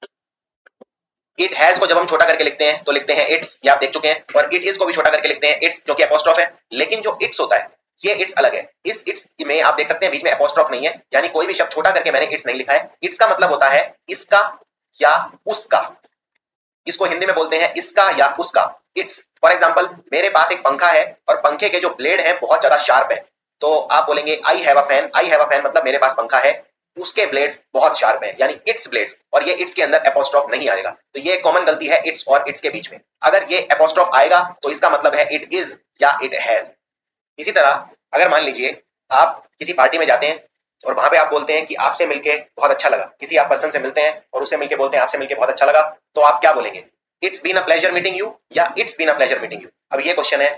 इट हैज को जब हम छोटा करके लिखते हैं तो लिखते हैं इट्स, ये आप देख चुके हैं, और इट इज को भी छोटा करके लिखते हैं इट्स, क्योंकि एपोस्ट्रोफ है। लेकिन जो इट्स होता है ये इट्स अलग है, इस इट्स में आप देख सकते हैं बीच में एपोस्ट्रोफ नहीं है, यानी कोई भी शब्द छोटा करके मैंने इट्स नहीं लिखा है। इट्स का मतलब होता है इसका या उसका, इसको हिंदी में बोलते हैं इसका या उसका, इट्स। फॉर एग्जाम्पल, मेरे पास एक पंखा है और पंखे के जो ब्लेड हैं बहुत ज्यादा शार्प है, तो आप बोलेंगे I have a fan. I have a fan मतलब मेरे पास पंखा है, उसके ब्लेड्स बहुत शार्प है, यानी इट्स ब्लेड्स। और ये इट्स के अंदर एपोस्ट्रोफ नहीं आएगा, तो ये कॉमन गलती है इट्स और इट्स के बीच में। अगर ये एपोस्ट्रोफ आएगा तो इसका मतलब है इट इज या इट हैज। इसी तरह अगर मान लीजिए आप किसी पार्टी में जाते हैं और वहां पे आप बोलते हैं कि आपसे मिलके बहुत अच्छा लगा, किसी आप पर्सन से मिलते हैं और उससे मिलके बोलते हैं आपसे मिलके बहुत अच्छा लगा, तो आप क्या बोलेंगे? It's been a pleasure meeting you या it's been a pleasure meeting you? अब ये क्वेश्चन है,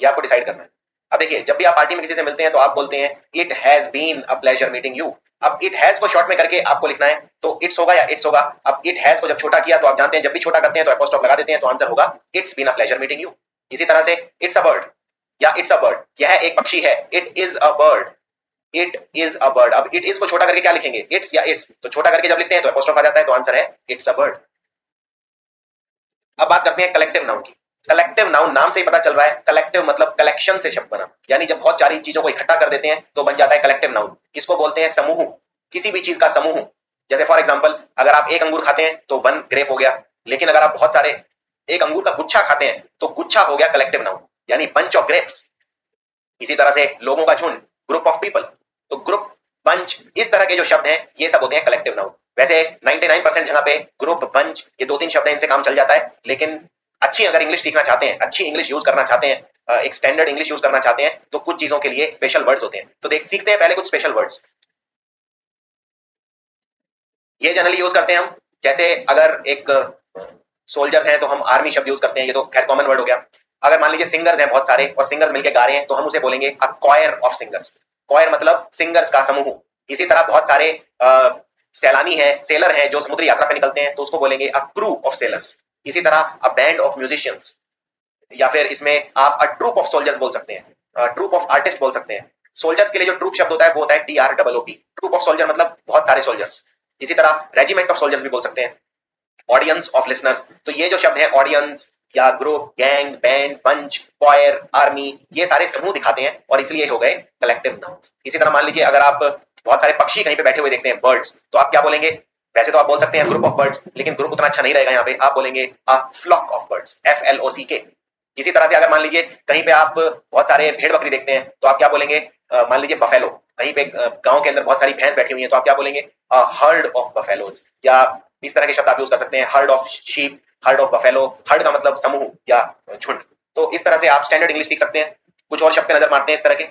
ये आपको डिसाइड करना है। अब देखिए, जब भी आप पार्टी में किसी से मिलते हैं तो आप बोलते हैं it has been a pleasure meeting you. अब इट हैज को शॉर्ट में करके आपको लिखना है, तो इट्स होगा या इट्स होगा। अब इट हैज को जब छोटा किया तो आप जानते हैं जब भी छोटा करते हैं तो एपोस्ट्रोफ लगा देते हैं, तो आंसर होगा it's been a pleasure meeting you. इसी तरह से इट्स अ बर्ड या इट्स अ बर्ड, यह एक पक्षी है, it is a bird. It is a bird. अब इट इज को छोटा करके क्या लिखेंगे? इट्स या इट्स। तो छोटा करके जब लिखते हैं तो एपोस्ट्रोफ आ जाता है, तो आंसर है इट्स अ बर्ड। अब बात करते हैं कलेक्टिव नाउन की। कलेक्टिव नाउन, नाम से ही पता चल रहा है, कलेक्टिव मतलब कलेक्शन से शब्द बना, यानी जब बहुत सारी चीजों को इकट्ठा कर देते हैं तो बन जाता है कलेक्टिव नाउन। इसको बोलते हैं समूह, किसी भी चीज का समूह। जैसे फॉर एग्जाम्पल, अगर आप एक अंगूर खाते हैं तो वन ग्रेप हो गया, लेकिन अगर आप बहुत सारे एक अंगूर का गुच्छा खाते हैं तो गुच्छा हो गया कलेक्टिव नाउन, यानी बंच ऑफ ग्रेप्स। इसी तरह से लोगों का झुंड, ग्रुप ऑफ पीपल, तो ग्रुप, बंच, इस तरह के जो शब्द हैं ये सब होते हैं कलेक्टिव नाउन। वैसे 99% जगह पे ग्रुप, बंच, ये दो तीन शब्द हैं, इनसे काम चल जाता है, लेकिन अच्छी अगर इंग्लिश सीखना चाहते हैं, अच्छी इंग्लिश यूज करना चाहते हैं, एक स्टैंडर्ड इंग्लिश यूज करना चाहते हैं, तो कुछ चीजों के लिए स्पेशल वर्ड्स होते हैं। तो देख सीखते हैं पहले कुछ स्पेशल वर्ड्स। ये जनरली यूज करते हैं हम, जैसे अगर एक सोल्जर्स हैं तो हम आर्मी शब्द यूज करते हैं, ये तो खैर कॉमन वर्ड हो गया। अगर मान लीजिए सिंगर्स हैं बहुत सारे और सिंगर्स मिलके गा रहे हैं तो हम उसे बोलेंगे अ क्वायर ऑफ सिंगर्स। क्वायर मतलब सिंगर्स का समूह। इसी तरह बहुत सारे सैलानी हैं, सेलर हैं जो समुद्री यात्रा पे निकलते हैं, तो उसको बोलेंगे अ क्रू ऑफ सेलर्स। इसी तरह अ बैंड ऑफ म्यूजिशियंस, या फिर इसमें आप अ ट्रूप ऑफ सोल्जर्स बोल सकते हैं, ट्रूप ऑफ आर्टिस्ट बोल सकते हैं। सोल्जर्स के लिए जो ट्रूप शब्द होता है वो होता है TROOP। ट्रूप ऑफ सोल्जर मतलब बहुत सारे सोल्जर्स। इसी तरह रेजिमेंट ऑफ सोल्जर्स भी बोल सकते हैं। ऑडियंस ऑफ लिसनर्स, तो ये जो शब्द है ऑडियंस या group, gang, band, bunch, choir, army, ये सारे समूह दिखाते हैं और इसलिए हो गए कलेक्टिव नाउन। इसी तरह मान लीजिए अगर आप बहुत सारे पक्षी कहीं पे बैठे हुए देखते हैं, बर्ड्स, तो आप क्या बोलेंगे? वैसे तो आप बोल सकते हैं ग्रुप ऑफ बर्ड्स, लेकिन ग्रुप उतना अच्छा नहीं रहेगा, यहाँ पे आप बोलेंगे a flock of birds, FLOCK। इसी तरह से अगर मान लीजिए कहीं पे आप बहुत सारे भेड़ बकरी देखते हैं तो आप क्या बोलेंगे? मान लीजिए बफेलो, कहीं पे गांव के अंदर बहुत सारी भैंस बैठी हुई हैं तो आप क्या बोलेंगे? Heard of buffaloes. या इस तरह के शब्द आप यूज कर सकते हैं, heard of sheep, heard of buffalo. Heard का मतलब समूह या झुंड। तो इस तरह से आप स्टैंडर्ड इंग्लिश सीख सकते हैं। कुछ और शब्द पे नजर मारते हैं इस तरह के,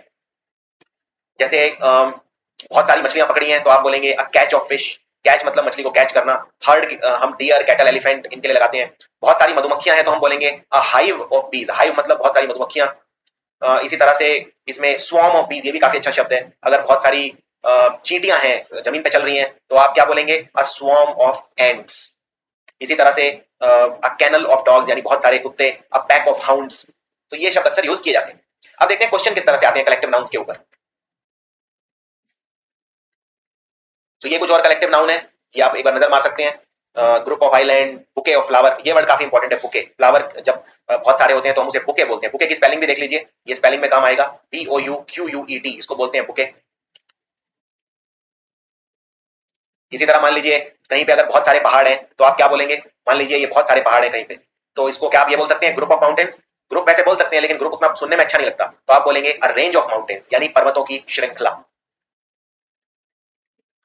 जैसे बहुत सारी मछलियां पकड़ी हैं तो आप बोलेंगे a catch of fish. Catch मतलब मछली को कैच करना। हर्ड हम डियर, कैटल, एलिफेंट इनके लिए लगाते हैं। बहुत सारी मधुमक्खियां हैं तो हम बोलेंगे अ हाइव ऑफ बीज। हाइव मतलब बहुत सारी मधुमक्खियां। इसी तरह से इसमें स्वॉर्म ऑफ बीज, ये भी काफी अच्छा शब्द है। अगर बहुत सारी चींटियां हैं जमीन पे चल रही हैं तो आप क्या बोलेंगे? अ स्वॉर्म ऑफ एंट्स। इसी तरह से अ कैनल ऑफ डॉग्स, यानी बहुत सारे कुत्ते। A pack of hounds. तो ये शब्द अक्सर यूज किए जाते हैं। अब देखते हैं क्वेश्चन किस तरह से आते हैं कलेक्टिव नाउन्स के ऊपर। तो ये कुछ और कलेक्टिव नाउन है, ये आप एक बार नजर मार सकते हैं। Group of island, bouquet of flower, ये वर्ड काफी इंपॉर्टेंट है। बुके, फ्लावर जब बहुत सारे होते हैं तो हम उसे बुके बोलते हैं। बुके की स्पेलिंग भी देख लीजिए, ये स्पेलिंग में काम आएगा, BOUQUET, इसको बोलते हैं बुके। इसी तरह मान लीजिए कहीं पे अगर बहुत सारे पहाड़ हैं तो आप क्या बोलेंगे? मान लीजिए ये बहुत सारे पहाड़ हैं कहीं पे, तो इसको क्या आप ये बोल सकते हैं? Group of mountains. ग्रुप वैसे बोल सकते हैं लेकिन ग्रुप उतना सुनने में अच्छा नहीं लगता, तो आप बोलेंगे अ रेंज ऑफ माउंटेन्स, यानी पर्वतों की श्रृंखला।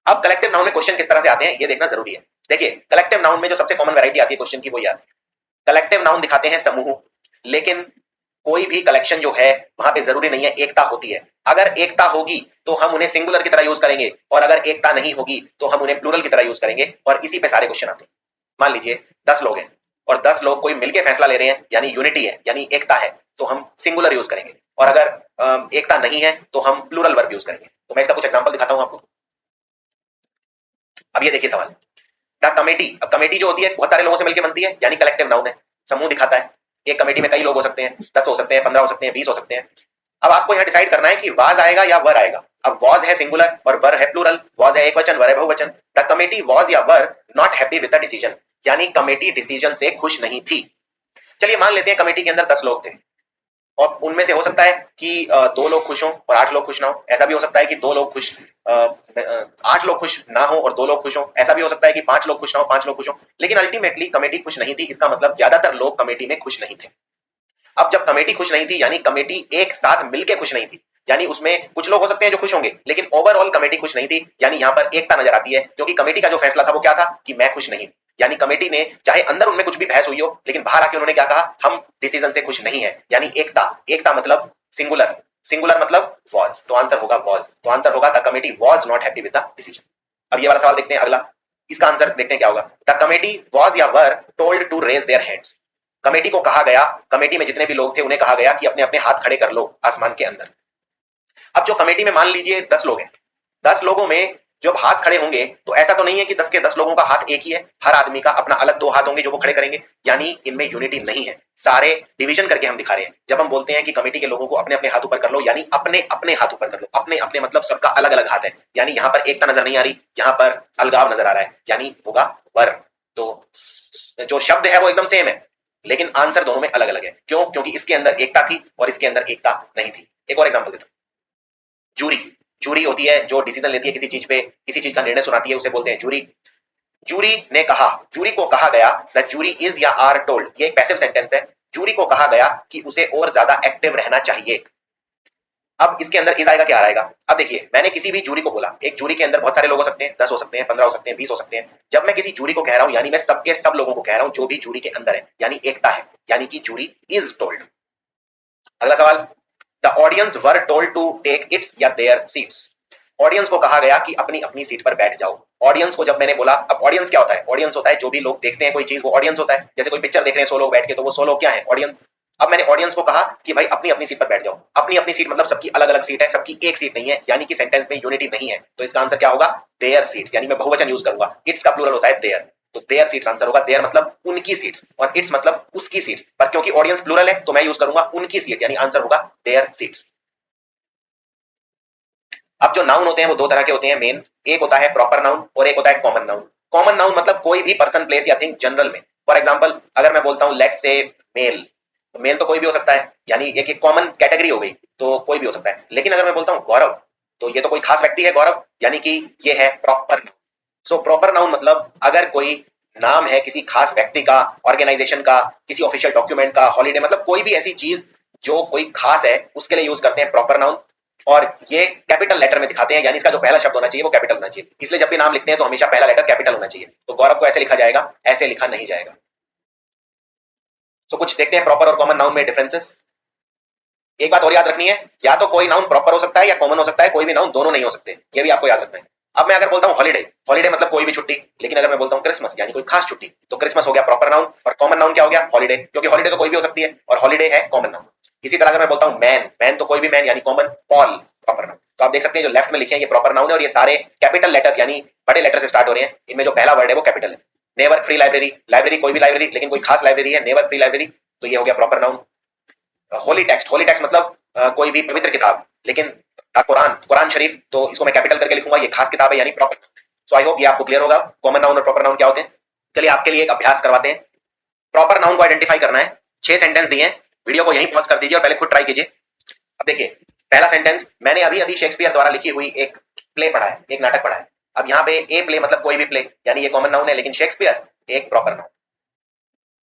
अब कलेक्टिव नाउन में क्वेश्चन किस तरह से आते हैं ये देखना जरूरी है। देखिए कलेक्टिव नाउन में जो सबसे कॉमन वैरायटी आती है क्वेश्चन की वो ये आती है। कलेक्टिव नाउन दिखाते हैं समूह, लेकिन कोई भी कलेक्शन जो है वहां पे जरूरी नहीं है एकता होती है। अगर एकता होगी तो हम उन्हें सिंगुलर की तरह यूज करेंगे, और अगर एकता नहीं होगी तो हम उन्हें प्लूरल की तरह यूज करेंगे, और इसी पे सारे क्वेश्चन आते हैं। मान लीजिए 10 लोग हैं और 10 लोग कोई मिलके फैसला ले रहे हैं, यानी यूनिटी है, यानी एकता है, तो हम सिंगुलर यूज करेंगे। और अगर एकता नहीं है तो हम प्लूरल वर्ब यूज करेंगे। तो मैं इसका कुछ एग्जांपल दिखाता हूं आपको। अब ये देखिए सवाल, द कमेटी। अब कमेटी जो होती है बहुत सारे लोगों से मिलकर बनती है, यानी कलेक्टिव नाउन है, समूह दिखाता है। एक कमेटी में कई लोग हो सकते हैं, 10 हो सकते हैं, 15 हो सकते हैं, 20 हो सकते हैं। अब आपको यह डिसाइड करना है कि वाज आएगा या वर आएगा। अब वॉज है सिंगुलर और वर है प्लूरल। वॉज है एक वचन, वर है बहुवचन। द कमेटी वॉज या were not happy with the decision, यानी कमेटी डिसीजन से खुश नहीं थी। चलिए मान लेते हैं कमेटी के अंदर 10 लोग थे और उनमें से हो सकता है कि 2 लोग खुश हों और 8 लोग खुश ना हो। ऐसा भी हो सकता है कि 2 लोग खुश 8 लोग खुश ना हो और 2 लोग खुश हों। ऐसा भी हो सकता है कि 5 लोग खुश ना हो, 5 लोग खुश हों। लेकिन अल्टीमेटली कमेटी खुश नहीं थी, इसका मतलब ज्यादातर लोग कमेटी में खुश नहीं थे। अब जब कमेटी खुश नहीं थी यानी कमेटी एक साथ मिलके खुश नहीं थी, यानी उसमें कुछ लोग हो सकते हैं जो खुश होंगे, लेकिन ओवरऑल कमेटी खुश नहीं थी, यानी यहां पर एकता नजर आती है। क्योंकि कमेटी का जो फैसला था वो क्या था कि मैं खुश नहीं, यानी कमेटी ने चाहे अंदर उनमें कुछ भी बहस हुई हो, लेकिन बाहर आके उन्होंने क्या कहा, हम डिसीजन से खुश नहीं है, यानी एकता। एकता मतलब सिंगुलर, सिंगुलर मतलब वॉज, तो आंसर होगा वॉज, तो आंसर होगा the committee was not happy with the decision. अब ये वाला सवाल देखते हैं अगला, इसका आंसर देखते हैं क्या होगा। द कमेटी वॉज या were told to raise their hands. Committee को कहा गया, कमेटी में जितने भी लोग थे उन्हें कहा गया कि अपने अपने हाथ खड़े कर लो आसमान के अंदर। अब जो कमेटी में मान लीजिए 10 लोग हैं, 10 लोगों में जब हाथ खड़े होंगे तो ऐसा तो नहीं है कि 10 के 10 लोगों का हाथ एक ही है, हर आदमी का अपना अलग 2 हाथ होंगे जो वो खड़े करेंगे, यानी इनमें यूनिटी नहीं है। सारे डिवीजन करके हम दिखा रहे हैं। जब हम बोलते हैं कि कमेटी के लोगों को अपने अपने हाथ ऊपर कर लो, यानी अपने अपने हाथ ऊपर कर लो, अपने अपने मतलब सबका अलग अलग हाथ है, यानी यहां पर एकता नजर नहीं आ रही, यहां पर अलगाव नजर आ रहा है, यानी होगा वर। तो जो शब्द है वो एकदम सेम है, लेकिन आंसर दोनों में अलग अलग है। क्यों? क्योंकि इसके अंदर एकता थी और इसके अंदर एकता नहीं थी। एक और एग्जांपल देता हूं, जूरी। जूरी होती है जो डिसीजन लेती है किसी चीज पे, किसी चीज का निर्णय सुनाती है, उसे बोलते हैं जूरी। जूरी ने कहा, जूरी को कहा गया, दैट जूरी इज या आर टोल्ड, ये एक पैसिव सेंटेंस है। जूरी को कहा गया कि उसे और ज्यादा एक्टिव रहना चाहिए। अब इसके अंदर इज आएगा, क्या आएगा? अब देखिए, मैंने किसी भी जूरी को बोला, एक जूरी के अंदर बहुत सारे लोग हो सकते हैं, 10 हो सकते हैं, 15 हो सकते हैं, 20 हो सकते हैं। जब मैं किसी जूरी को कह रहा हूं, यानी मैं सबके सब लोगों को कह रहा हूं जो भी जूरी के अंदर है, यानी एकता है, यानी कि जूरी इज टोल्ड। अगला सवाल, the audience were told to take its या देयर सीट्स। ऑडियंस को कहा गया कि अपनी अपनी सीट पर बैठ जाओ। ऑडियंस को जब मैंने बोला, अब ऑडियंस क्या होता है? ऑडियंस होता है जो भी लोग देखते हैं कोई चीज, वो ऑडियंस होता है। जैसे कोई पिक्चर देख रहे हैं 100 लोग बैठ के, तो वो 100 लोग क्या है? ऑडियंस। अब मैंने ऑडियंस को कहा कि भाई अपनी अपनी सीट पर बैठ जाओ। अपनी अपनी सीट मतलब सबकी अलग अलग सीट है, सबकी एक सीट नहीं है, यानी कि सेंटेंस में यूनिटी नहीं है। तो इसका आंसर क्या होगा? देयर सीट्स, यानी मैं बहुवचन यूज करूंगा, इट्स का प्लूरल होता है देयर, तो देयर सीट्स आंसर होगा। देयर मतलब उनकी सीट्स और इट्स मतलब उसकी सीट्स, पर क्योंकि ऑडियंस प्लूरल है तो मैं यूज करूंगा उनकी सीट, यानी आंसर होगा देयर सीट्स। अब जो नाउन होते हैं वो 2 तरह के होते हैं मेन, एक होता है प्रॉपर नाउन और एक होता है कॉमन नाउन। कॉमन नाउन मतलब कोई भी पर्सन, प्लेस या थिंग जनरल में। फॉर एग्जांपल, अगर मैं बोलता हूं लेट्स से मेल, तो मेल तो कोई भी हो सकता है, यानी एक कॉमन कैटेगरी हो गई, तो कोई भी हो सकता है। लेकिन अगर मैं बोलता हूं गौरव, तो ये तो कोई खास व्यक्ति है गौरव, यानी कि ये है प्रॉपर। सो प्रॉपर नाउन मतलब अगर कोई नाम है किसी खास व्यक्ति का, ऑर्गेनाइजेशन का, किसी ऑफिशियल डॉक्यूमेंट का, हॉलीडे, मतलब कोई भी ऐसी चीज जो कोई खास है, उसके लिए यूज करते हैं प्रॉपर नाउन। और ये कैपिटल लेटर में दिखाते हैं, यानी इसका जो पहला शब्द होना चाहिए वो कैपिटल होना चाहिए। इसलिए जब भी नाम लिखते हैं तो हमेशा पहला लेटर कैपिटल होना चाहिए। तो गौरव को ऐसे लिखा जाएगा, ऐसे लिखा नहीं जाएगा। तो कुछ देखते हैं प्रॉपर और कॉमन नाउन में डिफरेंसेस। एक बात और याद रखनी है, या तो कोई नाउन प्रॉपर हो सकता है या कॉमन हो सकता है, कोई भी नाउन दोनों नहीं हो सकते, ये भी आपको याद रखना है। अब मैं अगर बोलता हूं हॉलीडे, हॉलीडे मतलब कोई भी छुट्टी, लेकिन अगर मैं बोलता हूं क्रिसमस यानी कोई खास छुट्टी, तो क्रिसमस हो गया प्रॉपर नाउन और कॉमन नाउन क्या हो गया? हॉलीडे, क्योंकि हॉलीडे तो कोई भी हो सकती है और हॉलीडे है कॉमन नाउन। इसी तरह अगर मैं बोलता हूं मैन, मैन तो कोई भी मैन यानी कॉमन, पॉल प्रॉपर नाउन। तो आप देख सकते हैं जो लेफ्ट में लिखे हैं ये प्रॉपर नाउन है और ये सारे कैपिटल लेटर यानी बड़े लेटर से स्टार्ट हो रहे हैं। इनमें जो पहला वर्ड है वो कैपिटल है। नेवर फ्री लाइब्रेरी, लाइब्रेरी कोई भी लाइब्रेरी, लेकिन कोई खास लाइब्रेरी है, नेवर फ्री लाइब्रेरी, तो ये हो गया proper noun. Holi text, Holi text मतलब कोई भी पवित्र किताब, लेकिन कुरान, कुरान शरीफ, तो इसको मैं कैपिटल करके लिखूंगा, ये खास किताब है यानी प्रॉपर। सो आई होप ये आपको क्लियर होगा कॉमन नाउन और प्रॉपर नाउन क्या होते हैं। चलिए आपके लिए एक अभ्यास करवाते हैं। प्रॉपर नाउन को आइडेंटिफाई करना है। 6 सेंटेंस दिए हैं, वीडियो को यहीं पॉज कर दीजिए और पहले खुद ट्राई कीजिए। अब देखिए, पहला सेंटेंस, मैंने अभी अभी शेक्सपियर द्वारा लिखी हुई एक प्ले पढ़ा है, एक नाटक पढ़ा है। अब यहाँ पे ए प्ले मतलब कोई भी प्ले, यानी ये कॉमन नाउन है, लेकिन शेक्सपियर एक प्रॉपर नाउन।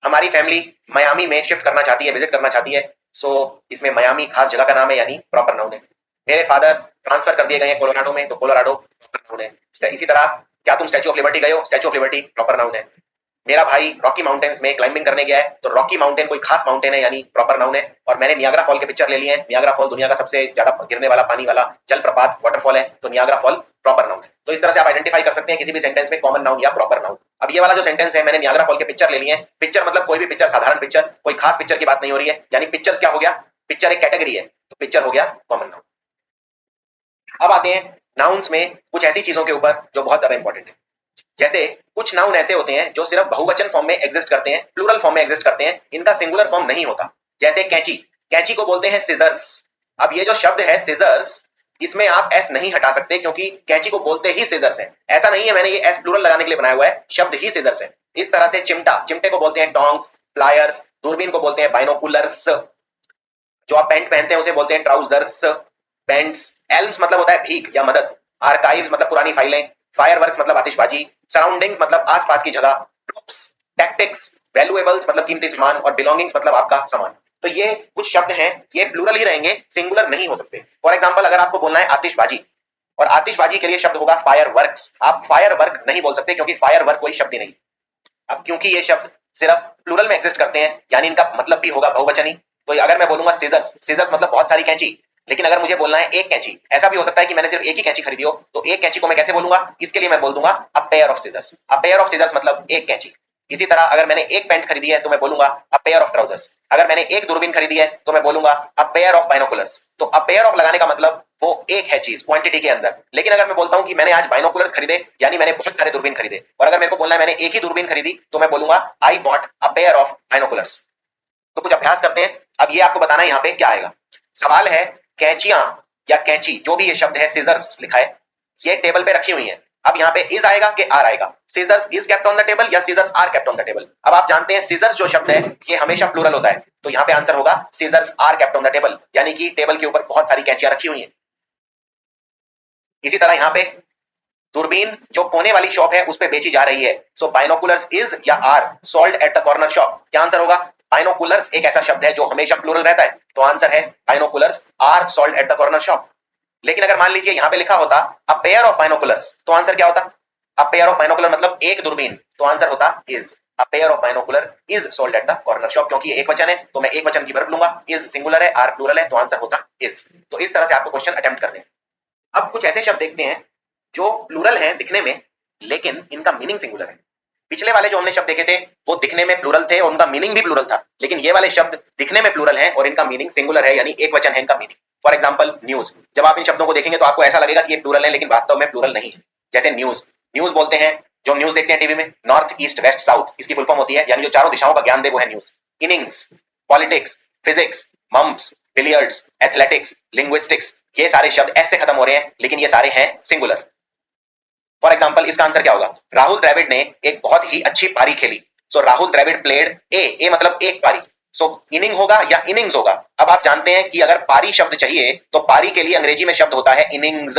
हमारी फैमिली मयामी में शिफ्ट करना चाहती है, विजिट करना चाहती है, सो इसमें मयामी खास जगह का नाम है यानी प्रॉपर नाउन है। मेरे फादर ट्रांसफर कर दिए गए हैं कोलोराडो में, तो कोलोराडो प्रॉपर नाउन है। इसी तरह, क्या तुम स्टैच्यू ऑफ लिबर्टी गए हो? Statue of liberty proper noun है। मेरा भाई रॉकी माउंटेन्स में क्लाइंबिंग करने गया है, तो रॉकी माउंटेन कोई खास माउंटेन है यानी प्रॉपर नाउन है। और मैंने नियाग्रा फॉल के पिक्चर ले लिए हैं, नियाग्रा फॉल दुनिया का सबसे ज्यादा गिरने वाला पानी वाला जलप्रपात वाटरफॉल है, तो नियाग्रा फॉल प्रॉपर नाउन है। तो इस तरह से आप आइडेंटिफाई कर सकते हैं किसी भी सेंटेंस में कॉमन नाउन या प्रॉपर नाउन। अब ये वाला जो सेंटेंस है, मैंने नियाग्रा फॉल के पिक्चर ले लिए हैं, पिक्चर मतलब कोई भी पिक्चर, साधारण पिक्चर, कोई खास पिक्चर की बात नहीं हो रही है, यानी पिक्चर्स क्या हो गया? पिक्चर एक कैटेगरी है, तो पिक्चर हो गया कॉमन नाउन। अब आते हैं नाउन्स में कुछ ऐसी चीजों के ऊपर जो बहुत ज्यादा इंपॉर्टेंट है। जैसे कुछ नाउन ऐसे होते हैं जो सिर्फ बहुवचन फॉर्म में एग्जिस्ट करते हैं, प्लूरल फॉर्म में एग्जिस्ट करते हैं, इनका सिंगुलर फॉर्म नहीं होता। जैसे कैंची, कैंची को बोलते हैं सिजर्स। अब ये जो शब्द है सिजर्स, इसमें आप एस नहीं हटा सकते क्योंकि कैंची को बोलते ही सिजर्स है। ऐसा नहीं है मैंने ये एस प्लूरल लगाने के लिए बनाया हुआ है, शब्द ही सिजर्स है। इस तरह से चिमटा, चिमटे को बोलते हैं टोंग्स, प्लायर्स, दूरबीन को बोलते हैं बाइनोकुलर्स। जो आप पैंट पहनते हैं उसे बोलते हैं ट्राउजर्स, पैंट्स। एल्म्स मतलब होता है भीख या मदद। आर्काइव्स मतलब पुरानी फाइलें। फायरवर्क्स मतलब आतिशबाजी। सराउंडिंग्स मतलब आसपास की जगह। ट्रूप्स, टैक्टिक्स, वैल्यूएबल्स मतलब कीमती सामान, और बिलोंगिंग्स मतलब आपका सामान। तो ये कुछ शब्द हैं, ये प्लूरल ही रहेंगे, सिंगुलर नहीं हो सकते। फॉर एग्जांपल अगर आपको बोलना है आतिशबाजी, और आतिशबाजी के लिए शब्द होगा फायरवर्क्स, आप फायरवर्क नहीं बोल सकते क्योंकि फायरवर्क कोई शब्द ही नहीं। अब क्योंकि ये शब्द सिर्फ प्लूरल में एग्जिस्ट करते हैं, यानी इनका मतलब भी होगा बहुवचनी। तो अगर मैं बोलूंगा सीजर्स, सीजर्स मतलब बहुत सारी कैंची, लेकिन अगर मुझे बोलना है एक कैंची, ऐसा भी हो सकता है कि मैंने सिर्फ एक ही कैंची खरीदी हो, तो एक कैंची को मैं कैसे बोलूंगा? इसके लिए मैं बोल दूंगा a pair of scissors. A pair of scissors मतलब एक कैंची। इसी तरह अगर मैंने एक पैंट खरीदी है तो मैं बोलूंगा अ पेयर ऑफ ट्राउजर्स। अगर मैंने एक दूरबीन खरीदी है तो मैं बोलूंगा अ पेयर ऑफ बाइनोकुलर्स। तो अ पेयर ऑफ लगाने का मतलब वो एक है चीज क्वांटिटी के अंदर। लेकिन अगर मैं बोलता हूं कि मैंने आज बाइनोकुलर्स खरीदे, यानी मैंने बहुत सारे दूरबीन खरीदे, और अगर मेरे को बोलना है मैंने एक ही दूरबीन खरीदी, तो मैं बोलूंगा I bought a pair of binoculars. तो कुछ अभ्यास करते हैं। अब ये आपको बताना है यहाँ पे क्या आएगा। सवाल है कैंचियां या कैंची, जो भी ये शब्द है सीजर्स लिखा है, ये टेबल पे रखी हुई है। अब यहाँ पे इज आएगा कि आर आएगा? Scissors is kept on the table या scissors are kept on the table? अब आप जानते हैं सीजर्स जो शब्द है ये हमेशा प्लूरल होता है, तो यहाँ पे आंसर होगा scissors are kept on the table, यानी कि टेबल के ऊपर बहुत सारी कैंचियां रखी हुई हैं। इसी तरह यहाँ पे दूरबीन जो कोने वाली शॉप है उस पे बेची जा रही है, सो बाइनोकुलर्स इज या are sold at the corner shop? क्या आंसर होगा? बाइनोकुलर्स एक ऐसा शब्द है जो हमेशा प्लूरल रहता है, तो आंसर है binoculars are sold at the corner shop. लेकिन अगर मान लीजिए यहाँ पे लिखा होता अ पेयर ऑफ बाइनोकुलर्स, तो आंसर क्या होता? अ पेयर ऑफ बाइनोकुलर मतलब एक दूरबीन, तो आंसर होता is. A pair of binocular is sold at the corner shop, क्योंकि ये एक वचन है तो मैं एक वचन की वर्ब लूंगा, इज सिंगुलर है, आर प्लूरल है, तो आंसर होता इज। तो इस तरह से आपको क्वेश्चन अटेम्प्ट करने हैं। अब कुछ ऐसे शब्द देखते हैं जो प्लूरल हैं दिखने में, लेकिन इनका मीनिंग सिंगुलर है। पिछले वाले जो हमने शब्द देखे थे वो दिखने में प्लूरल थे और उनका मीनिंग भी प्लूरल था, लेकिन ये वाले शब्द दिखने में प्लूरल हैं और इनका मीनिंग सिंगुलर है, यानी एक वचन है इनका मीनिंग। फॉर एग्जाम्पल न्यूज, जब आप इन शब्दों को देखेंगे तो आपको ऐसा लगेगा कि ये प्लूरल है, लेकिन वास्तव में प्लूरल नहीं है। जैसे न्यूज, न्यूज बोलते हैं जो न्यूज देखते हैं टीवी में, नॉर्थ ईस्ट वेस्ट साउथ, इसकी फुल फॉर्म होती है, यानी जो चारों दिशाओं का ज्ञान दे वो है news. Innings, politics, physics, mumps, billiards, athletics, linguistics, ये सारे शब्द एस से खत्म हो रहे हैं, लेकिन ये सारे हैं सिंगुलर। फॉर एग्जाम्पल इसका आंसर क्या होगा? राहुल द्रविड़ ने एक बहुत ही अच्छी पारी खेली, सो राहुल द्रविड़ प्लेड ए मतलब एक पारी, सो इनिंग होगा या इनिंग्स होगा? अब आप जानते हैं कि अगर पारी शब्द चाहिए तो पारी के लिए अंग्रेजी में शब्द होता है इनिंग्स।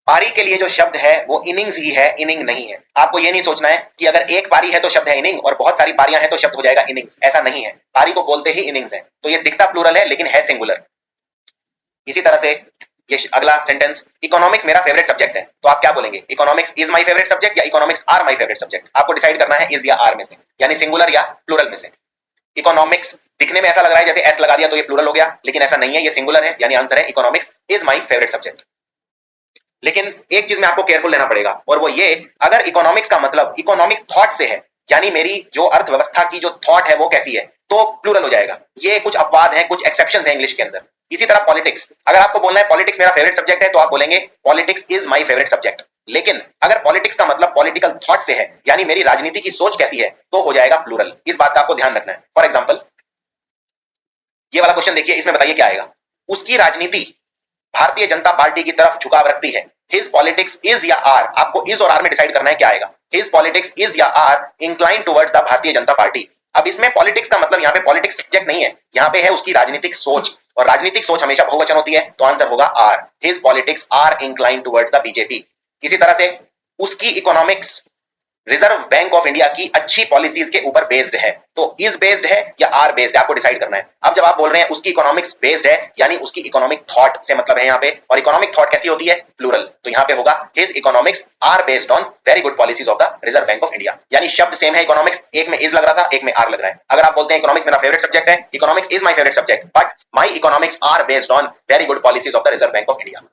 पारी के लिए जो शब्द है वो इनिंग्स ही है, इनिंग नहीं है। आपको ये नहीं सोचना है कि अगर एक पारी है तो शब्द है इनिंग और बहुत सारी पारियां हैं तो शब्द हो जाएगा इनिंग्स, ऐसा नहीं है। पारी को बोलते ही इनिंग्स है, तो ये दिखता प्लूरल है लेकिन है सिंगुलर। इसी तरह से ये अगला सेंटेंस, इकोनॉमिक्स मेरा फेवरेट सब्जेक्ट है, तो आप क्या बोलेंगे? Economics is my favourite subject या economics are my favourite subject? आपको डिसाइड करना है इज या आर में से, यानी सिंगुलर या प्लूरल में से। इकोनॉमिक्स दिखने में ऐसा लग रहा है जैसे एस लगा दिया तो ये प्लूरल हो गया, लेकिन ऐसा नहीं है, ये सिंगुलर है, यानी आंसर है economics is my favourite subject. लेकिन एक चीज में आपको केयरफुल रहना पड़ेगा, और वो ये, अगर इकोनॉमिक्स का मतलब इकोनॉमिक थॉट से है, यानी मेरी जो अर्थव्यवस्था की जो थॉट है वो कैसी है, तो प्लूरल हो जाएगा। ये कुछ अपवाद हैं, कुछ एक्सेप्शंस हैं इंग्लिश के अंदर। इसी तरह पॉलिटिक्स, अगर आपको बोलना है पॉलिटिक्स मेरा फेवरेट सब्जेक्ट है, तो आप बोलेंगे politics is my favourite subject. लेकिन अगर पॉलिटिक्स का मतलब पॉलिटिकल थॉट से है, यानी मेरी राजनीति की सोच कैसी है, तो हो जाएगा प्लूरल। इस बात का आपको ध्यान रखना है। फॉर एग्जाम्पल ये वाला क्वेश्चन देखिए, इसमें बताइए क्या आएगा। उसकी राजनीति भारतीय जनता पार्टी की तरफ झुकाव रखती है। हिज पॉलिटिक्स इज या आर, आपको इज और आर में डिसाइड करना है क्या आएगा। हिज पॉलिटिक्स इज या are incline towards the Bharatiya Janata party. अब इसमें पॉलिटिक्स का मतलब यहाँ पे पॉलिटिक्स सब्जेक्ट नहीं है, यहाँ पे है उसकी राजनीतिक सोच, और राजनीतिक सोच हमेशा बहुवचन होती है, तो आंसर होगा are. His politics are incline towards the BJP. इसी तरह से उसकी economics Reserve Bank of India की अच्छी पॉलिसीज के ऊपर बेस्ड है, तो इज बेस्ड है या आर बेस्ड है, आपको डिसाइड करना है। अब जब आप बोल रहे हैं उसकी इकोनॉमिक्स बेस्ड है, यानी उसकी इकोनॉमिक थॉट से मतलब है यहाँ पे, और इकोनॉमिक थॉट कैसी होती है? प्लूरल, तो यहाँ पे होगा his economics are based on very good policies of the Reserve Bank of India, यानी शब्द सेम है इकोनॉमिक्स, एक में इज लग रहा था, एक में आर लग रहा है। अगर आप बोलते हैं इकोनॉमिक्स मेरा फेवरेट सब्जेक्ट है, economics is my favourite subject, but my economics are based on very good policies of the Reserve Bank of India.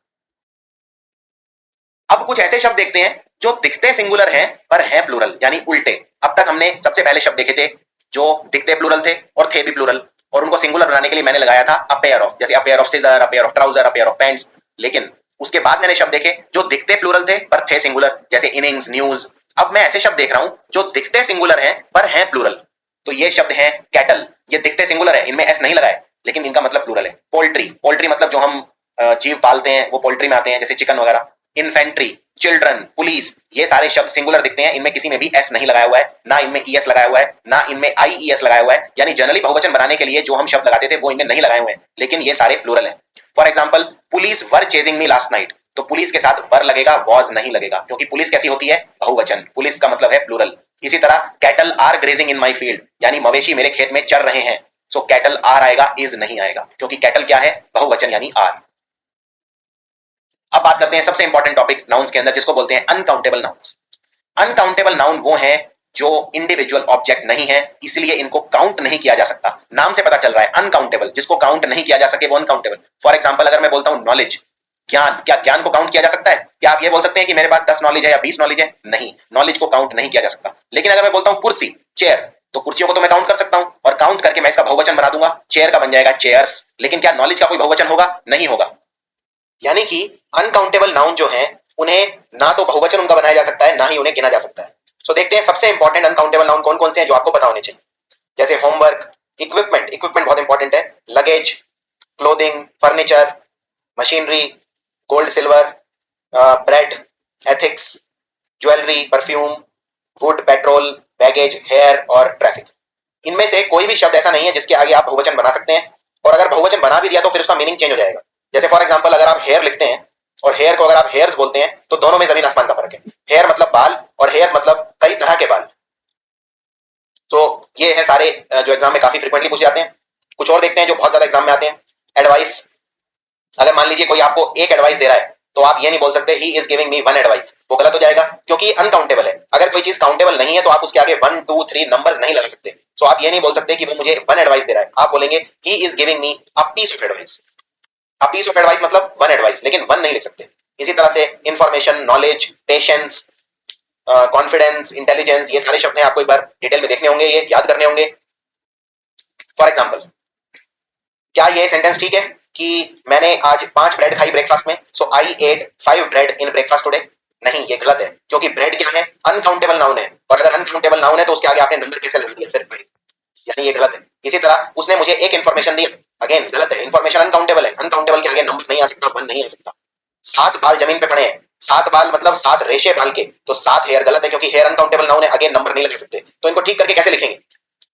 अब कुछ ऐसे शब्द देखते हैं जो दिखते सिंगुलर हैं पर हैं प्लूरल, यानी उल्टे। अब तक हमने सबसे पहले शब्द देखे थे जो दिखते प्लूरल थे और थे भी प्लूरल, और उनको सिंगुलर बनाने के लिए मैंने लगाया था अ पेयर ऑफ, जैसे a pair of scissor, a pair of trouser, a pair of pants. लेकिन उसके बाद मैंने शब्द देखे जो दिखते प्लूरल थे पर थे सिंगुलर, जैसे इनिंग्स, न्यूज। अब मैं ऐसे शब्द देख रहा हूं जो दिखते सिंगुलर हैं पर हैं प्लूरल, तो ये शब्द हैं कैटल। ये दिखते सिंगुलर है, इनमें एस नहीं लगाए, लेकिन इनका मतलब प्लूरल है। पोल्ट्री, पोल्ट्री मतलब जो हम जीव पालते हैं वो पोल्ट्री में आते हैं, जैसे चिकन वगैरह। इन्फेंट्री, चिल्ड्रन, पुलिस, ये सारे शब्द सिंगुलर दिखते हैं, इनमें किसी में भी एस नहीं लगाया हुआ है, ना इनमें ईएस लगाया हुआ है, ना इनमें आईईएस लगाया हुआ है। यानी जनरली बहुवचन बनाने के लिए जो हम शब्द लगाते थे वो इनमें नहीं लगाए हुए हैं, लेकिन ये सारे प्लूरल हैं। For example, police were chasing me last night, तो पुलिस के साथ वर लगेगा, वॉज नहीं लगेगा, क्योंकि पुलिस कैसी होती है? बहुवचन, पुलिस का मतलब है प्लूरल। इसी तरह cattle are grazing in my field, यानी मवेशी मेरे खेत में चर रहे हैं, सो कैटल आर आएगा, इज नहीं आएगा, क्योंकि कैटल क्या है? बहुवचन यानी आर। अब बात करते हैं सबसे इंपॉर्टेंट टॉपिक नाउन्स के अंदर, जिसको बोलते हैं अनकाउंटेबल नाउन्स। अनकाउंटेबल नाउन वो हैं जो इंडिविजुअल ऑब्जेक्ट नहीं है, इसलिए इनको काउंट नहीं किया जा सकता। नाम से पता चल रहा है अनकाउंटेबल, जिसको काउंट नहीं किया जा सके वो अनकाउंटेबल। फॉर एग्जांपल, अगर मैं बोलता हूं नॉलेज, ज्ञान, क्या ज्ञान को काउंट किया जा सकता है? क्या आप ये बोल सकते हैं कि मेरे पास 10 नॉलेज है या 20 नॉलेज है? नहीं, नॉलेज को काउंट नहीं किया जा सकता। लेकिन अगर मैं बोलता हूं कुर्सी, चेयर, तो कुर्सियों को तो मैं काउंट कर सकता हूं, और काउंट करके मैं इसका बहुवचन बना दूंगा, चेयर का बन जाएगा चेयर्स। लेकिन क्या नॉलेज का कोई बहुवचन होगा? नहीं होगा। यानी कि अनकाउंटेबल नाउन जो है, उन्हें ना तो बहुवचन उनका बनाया जा सकता है, ना ही उन्हें गिना जा सकता है। सो देखते हैं सबसे इंपॉर्टेंट अनकाउंटेबल नाउन कौन कौन से हैं जो आपको पता होने चाहिए। जैसे होमवर्क, इक्विपमेंट, इक्विपमेंट बहुत इंपॉर्टेंट है, luggage, clothing, furniture, machinery, gold silver, bread, ethics, jewellery, perfume, wood, petrol, baggage, hair और ट्रैफिक। इनमें से कोई भी शब्द ऐसा नहीं है जिसके आगे आप बहुवचन बना सकते हैं, और अगर बहुवचन बना भी दिया तो फिर उसका मीनिंग चेंज हो जाएगा। जैसे फॉर एग्जांपल, अगर आप हेयर लिखते हैं और हेयर को अगर आप हेयर्स बोलते हैं, तो दोनों में जमीन आसमान का फर्क है। हेयर मतलब बाल और हेयर मतलब कई तरह के बाल। तो ये है सारे जो एग्जाम में काफी फ्रिक्वेंटली पूछे जाते हैं। कुछ और देखते हैं जो बहुत ज्यादा एग्जाम में आते हैं। एडवाइस, अगर मान लीजिए कोई आपको एक एडवाइस दे रहा है, तो आप ये नहीं बोल सकते ही is giving me one advice, वो गलत हो जाएगा, क्योंकि अनकाउंटेबल है। अगर कोई चीज काउंटेबल नहीं है तो आप उसके आगे 1 2 3 नंबर्स नहीं लगा सकते। सो आप ये नहीं बोल सकते कि वो मुझे वन एडवाइस दे रहा है, आप बोलेंगे he is giving me a piece of advice. A piece of advice मतलब वन एडवाइस, लेकिन वन नहीं लिख सकते। इसी तरह से information, knowledge, patience, confidence, intelligence, ये सारे शब्द हैं, आपको एक बार डिटेल में देखने होंगे, ये याद करने होंगे। फॉर एग्जाम्पल, क्या ये सेंटेंस ठीक है कि मैंने आज 5 ब्रेड खाई ब्रेकफास्ट में, so I ate 5 bread in breakfast today? नहीं, ये गलत है, क्योंकि ब्रेड क्या है? अनकाउंटेबल नाउन है, और अगर अनकाउंटेबल नाउन है तो उसके आगे आपने नंबर कैसे लगा दिया? फिर यानी ये गलत है। इसी तरह उसने मुझे एक इंफॉर्मेशन दी, अगेन गलत है, इंफॉर्मेशन अनकाउंटेबल है, अनकाउंटेबल के आगे नंबर नहीं आ सकता, 1 नहीं आ सकता। 7 बाल जमीन पे पड़े हैं, 7 बाल मतलब 7 रेशे बाल के, तो 7 हेयर गलत है, क्योंकि हेयर अनकाउंटेबल नाउन है, अगेन नंबर नहीं लगा सकते। तो इनको ठीक करके कैसे लिखेंगे?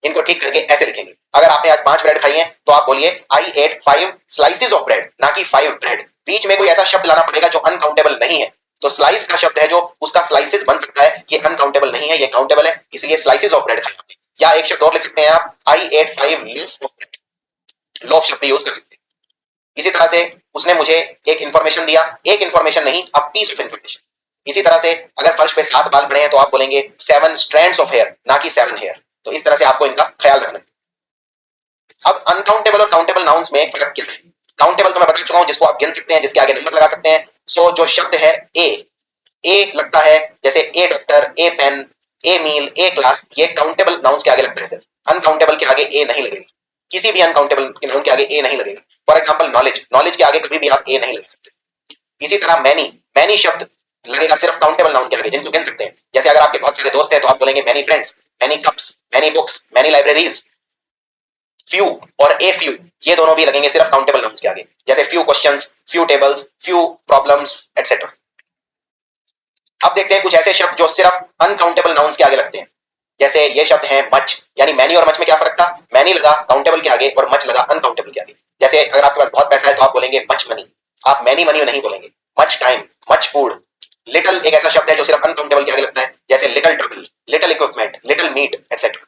इनको ठीक करके ऐसे लिखेंगे, अगर आपने आज 5 ब्रेड खाई हैं तो आप बोलिए आई एट 5 स्लाइसेस ऑफ ब्रेड, ना कि 5 ब्रेड। बीच में कोई ऐसा शब्द लाना पड़ेगा जो अनकाउंटेबल नहीं है। तो स्लाइस का शब्द है जो उसका स्लाइसेस बन सकता है, ये अनकाउंटेबल नहीं है, ये काउंटेबल है, इसलिए स्लाइसेस ऑफ ब्रेड खाई। या एक शब्द और लिख सकते हैं आप, I ate 5 leaf of bread, loaf शब्द यूज कर सकते हैं। इसी तरह से उसने मुझे एक इंफॉर्मेशन दिया, एक इंफॉर्मेशन नहीं, अ पीस ऑफ इंफॉर्मेशन। इसी तरह से अगर फर्श पे 7 बाल पड़े हैं तो आप बोलेंगे 7 स्ट्रैंड्स ऑफ हेयर, ना कि 7 हेयर। तो इस तरह से आपको इनका ख्याल रखना है। अब अनकाउंटेबल और काउंटेबल नाउन्स में फर्क क्या है? काउंटेबल तो मैं बता चुका हूं, जिसको आप गिन सकते हैं, जिसके आगे नंबर लगा सकते हैं। सो जो शब्द है ए लगता है, जैसे ए डॉक्टर, ए पेन, ए मील, ए क्लास, ये काउंटेबल नाउन्स के आगे लगता है सर। अनकाउंटेबल के आगे ए नहीं लगेगा, किसी भी अनकाउंटेबल के नाउन के आगे ए नहीं लगेगा। फॉर एग्जांपल नॉलेज, नॉलेज के आगे कभी भी आप ए नहीं लगा सकते। इसी तरह मैनी, मैनी शब्द लगेगा सिर्फ काउंटेबल नाउन के आगे, जिनको गिन सकते हैं। जैसे अगर आपके बहुत सारे दोस्त हैं तो आप बोलेंगे many friends, many cups, many books, many libraries. Few और ए फ्यू, ये दोनों भी लगेंगे सिर्फ काउंटेबल नाउन्स के आगे, जैसे few questions, few tables, few problems etcetera. अब देखते हैं कुछ ऐसे शब्द जो सिर्फ अनकाउंटेबल नाउन्स के आगे लगते हैं। जैसे ये शब्द है मच, यानी मैनी और मच में क्या फर्क था? मैनी लगा काउंटेबल के आगे और मच लगा अनकाउंटेबल के आगे। जैसे अगर आपके पास बहुत पैसा है तो आप बोलेंगे मच मनी, आप मैनी मनी नहीं बोलेंगे। Much time, much food. Little एक ऐसा शब्द है जो सिर्फ अनकाउंटेबल के आगे लगता है, जैसे little trouble, little equipment, little meat etcetera.